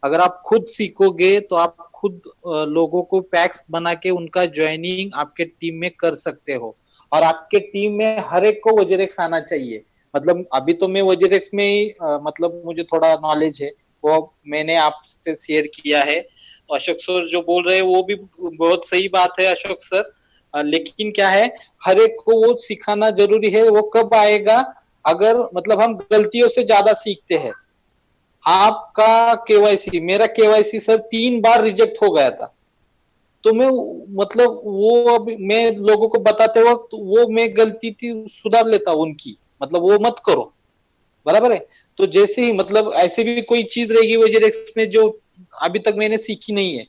अगर आप खुद सीखोगे तो आप खुद लोगों को पैक्स बना के उनका ज्वाइनिंग आपके टीम में कर सकते हो। और आपके टीम में हर एक को वज्रेक्स आना चाहिए। मतलब अभी तो मैं वज्रेक्स में ही मतलब मुझे थोड़ा नॉलेज है, वो मैंने आपसे शेयर किया है। तो अशोक सर जो बोल रहे हैं वो भी बहुत सही बात है अशोक सर। लेकिन क्या है, हर एक को वो सिखाना जरूरी है। वो कब आएगा, अगर मतलब हम गलतियों से ज्यादा सीखते हैं। आपका केवाईसी, मेरा केवाईसी सर 3 बार रिजेक्ट हो गया था, तो मैं मतलब वो अब मैं लोगों को बताते वक्त वो मैं गलती थी सुधार लेता उनकी, मतलब वो मत करो, बराबर है। तो जैसे ही मतलब ऐसे भी कोई चीज रहेगी वज्रेक्स में जो अभी तक मैंने सीखी नहीं है,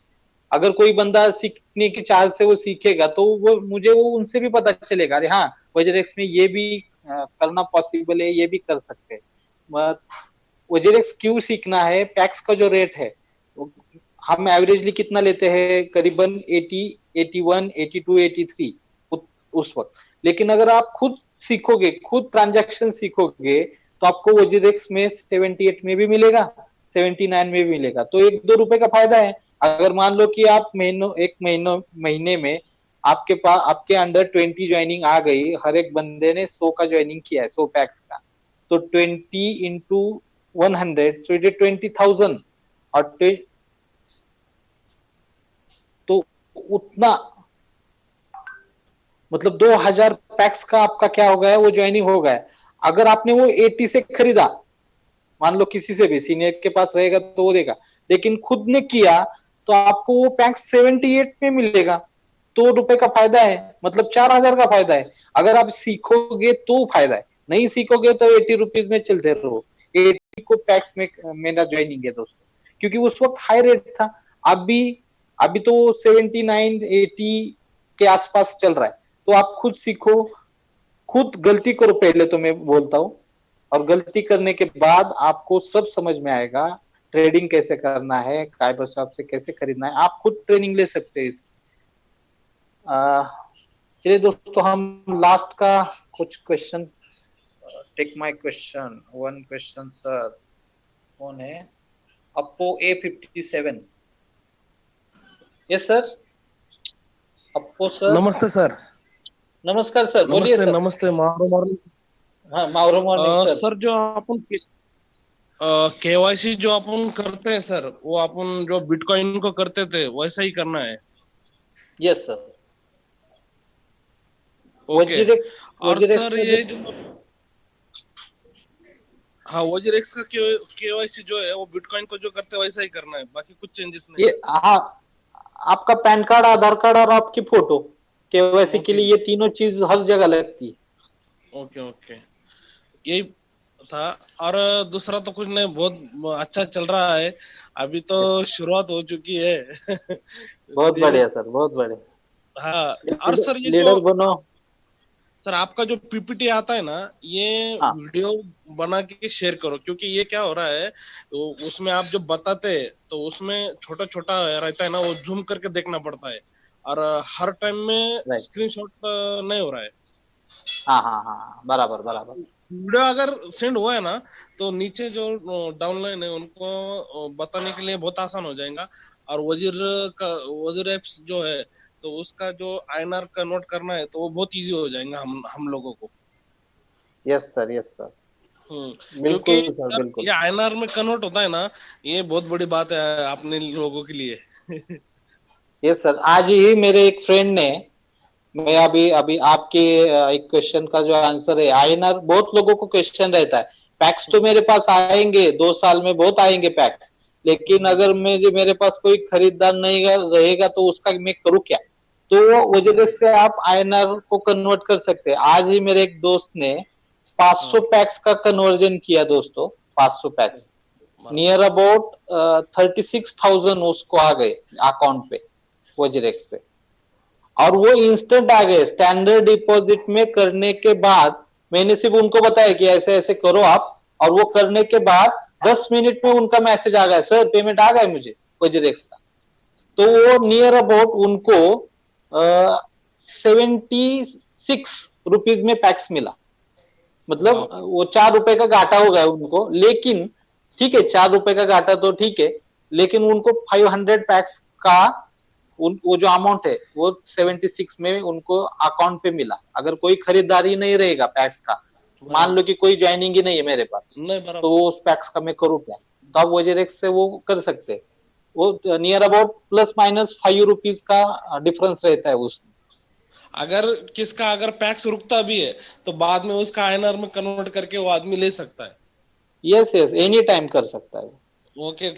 अगर कोई बंदा सीखने की चाह से वो सीखेगा तो वो मुझे वो उनसे भी पता चलेगा, अरे हाँ वज्रेक्स में ये भी करना पॉसिबल है, ये भी कर सकते हैं। वज्रेक्स क्यों सीखना है, पैक्स का जो रेट है हम एवरेजली कितना लेते हैं, करीबन 80, 81, 82, 83 उस वक्त। लेकिन अगर आप खुद सीखोगे, खुद ट्रांजैक्शन सीखोगे, तो आपको वज्रेक्स में 78 में भी मिलेगा, 79 में भी मिलेगा। तो 1-2 रुपए का फायदा है। अगर मान लो कि आप महीने में आपके पास आपके अंडर 20 ज्वाइनिंग आ गई, हर एक बंदे ने 100 का ज्वाइनिंग किया है, 100 पैक्स का, तो 20 इंटू 100, so it is 20,000 और तो उतना मतलब 2000 पैक्स का आपका क्या हो गया, वो ज्वाइनिंग हो गया। अगर आपने वो 80 से खरीदा, मान लो किसी से भी सीनियर के पास रहेगा तो वो देगा, लेकिन खुद ने किया तो आपको वो पैक्स 78 में मिलेगा। 2 रुपए का फायदा है, मतलब 4000 का फायदा है। अगर आप सीखोगे तो फायदा है, नहीं सीखोगे तो 80 रुपीज में चलते रहो। 80 को पैक्स में मेरा ज्वाइनिंग है दोस्तों, क्योंकि उस वक्त हाई रेट था। अभी तो 79, 80 के आसपास चल रहा है। तो आप खुद सीखो, खुद गलती करो पहले, तो मैं बोलता हूँ, और गलती करने के बाद आपको सब समझ में आएगा। ट्रेडिंग कैसे करना है, काइबर शॉप से कैसे खरीदना है, आप खुद ट्रेनिंग ले सकते हैं इसकी। चलिए दोस्तों, हम लास्ट का कुछ question, take my question, 1 question sir. कौन है? Oppo A57, yes sir, Oppo sir. नमस्ते सर। नमस्कार सर, बोलिए सर। नमस्ते, मारो हाँ माउरो मॉर्निंग सर। सर जो अपन केवाईसी जो अपन करते हैं सर, वो अपन जो बिटकॉइन को करते थे वैसा ही करना है? Yes sir. ओके। और वजीरेक्स सर का ये जो हाँ वजीरेक्स का केवाईसी जो है वो बिटकॉइन को जो करते हैं वैसा ही करना है, बाकी कुछ चेंजेस नहीं? ये हाँ, आपका पैन कार्ड, आधार कार्ड और आपकी फोटो, केवाईसी के लिए ये तीनों चीज हर जगह लगती है। ओके ओके, यही था। और दूसरा तो कुछ नहीं, बहुत अच्छा चल रहा है, अभी तो शुरुआत हो चुकी है। बहुत बढ़िया सर, बहुत बढ़िया। हाँ। और सर ये लीडर बनो। सर आपका जो पीपीटी आता है ना, ये वीडियो बना के शेयर करो, क्योंकि ये क्या हो रहा है, तो उसमें आप जो बताते हैं तो उसमें छोटा छोटा रहता है ना, वो जूम करके देखना पड़ता है, और हर टाइम में स्क्रीनशॉट नहीं हो रहा है। हाँ हाँ हाँ, बराबर बराबर। वीडियो अगर सेंड हुआ है ना, तो नीचे जो डाउनलाइन है उनको बताने के लिए बहुत आसान हो जाएगा। और वजीर एप्स जो है, तो उसका जो INR कन्वर्ट करना है तो वो बहुत इजी हो जाएगा हम लोगों को। Yes sir, yes sir. क्योंकि बिल्कुल सर, बिल्कुल। ये INR में कन्वर्ट होता है ना, ये बहुत बड़ी बात है अपने लोगों के लिए। यस सर, आज ही मेरे एक फ्रेंड ने, मैं अभी अभी आपके एक क्वेश्चन का जो आंसर है, INR बहुत लोगों को क्वेश्चन रहता है, पैक्स तो मेरे पास आएंगे 2 साल में, बहुत आएंगे पैक्स, लेकिन अगर मेरे पास कोई खरीदार नहीं रहेगा तो उसका मैं करूँ क्या? तो वो वजह से आप INR को कन्वर्ट कर सकते हैं। आज ही मेरे एक दोस्त ने 500 पैक्स का कन्वर्जन किया दोस्तों, 500 पैक्स, नियर अबाउट 36,000 उसको आ गए अकाउंट पे वजरेक्स से, और वो इंस्टेंट आ गए। स्टैंडर्ड डिपॉजिट में करने के बाद मैंने सिर्फ उनको बताया कि ऐसे ऐसे करो आप, और वो करने के बाद 10 मिनट में उनका मैसेज आ गया, सर पेमेंट आ गया मुझे वजरेक्स का। तो वो नियर अबाउट उनको 76 रुपीज में पैक्स मिला, मतलब वो 4 रुपए का घाटा हो गया उनको, लेकिन ठीक है 4 रुपए का घाटा तो ठीक है, लेकिन उनको 500 पैक्स का वो जो अमाउंट है वो 76 में उनको अकाउंट पे मिला। अगर कोई खरीदारी नहीं रहेगा पैक्स का, मान लो कि कोई ज्वाइनिंग ही नहीं है मेरे पास, तो वो उस पैक्स का मैं करूँ क्या? तो आप वजरेक्स से वो कर सकते हैं। वो near about plus minus 5 rupees का डिफरेंस रहता है उसमें। अगर पैक्स रुकता भी है तो बाद में उसका INR में कन्वर्ट करके वो आदमी ले सकता है। यस यस, एनी टाइम कर सकता है। ओके,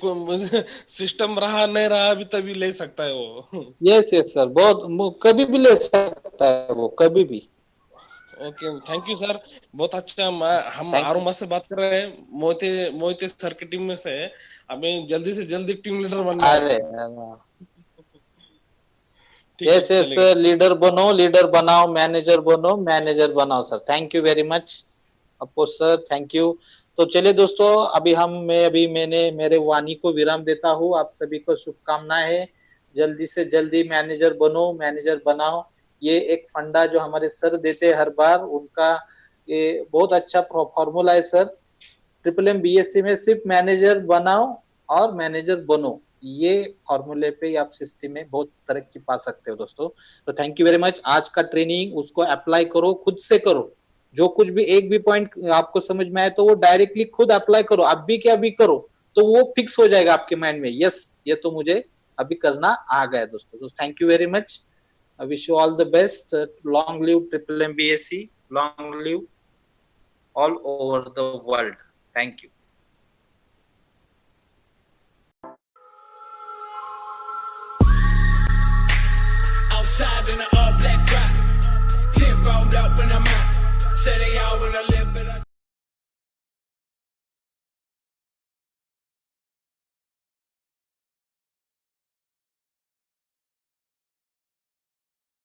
सिस्टम रहा नहीं रहा अभी तभी ले सकता है वो। यस यस सर, बहुत कभी भी ले सकता है वो, कभी भी। ओके, थैंक यू सर, बहुत अच्छा। हम आरुमा से बात कर रहे हैं, मोहिते सर की टीम में से। हमें जल्दी से जल्दी टीम लीडर बनना है। अरे यस यस सर, लीडर बनो, लीडर बनाओ, मैनेजर बनो, मैनेजर बनाओ sir. Thank you very much अपोज सर, थैंक यू। तो चलिए दोस्तों, मैंने मेरे वाणी को विराम देता हूँ। आप सभी को शुभकामनाएं है, जल्दी से जल्दी मैनेजर बनो, मैनेजर बनाओ। ये एक फंडा जो हमारे सर देते हैं हर बार, उनका ये बहुत अच्छा फॉर्मूला है सर। ट्रिपल BSc में सिर्फ मैनेजर बनाओ और मैनेजर बनो, ये फॉर्मूले पे आप सिस्टम में बहुत तरक्की पा सकते हो दोस्तों। तो थैंक यू वेरी मच। आज का ट्रेनिंग उसको अप्लाई करो, खुद से करो। जो कुछ भी एक भी पॉइंट आपको समझ में आए तो वो डायरेक्टली खुद अप्लाई करो, अभी के अभी करो, तो वो फिक्स हो जाएगा आपके माइंड में, यस ये तो मुझे अभी करना आ गया दोस्तों। तो thank you very much, I wish you all the best. Long live triple BSc, long live all over the world. Thank you.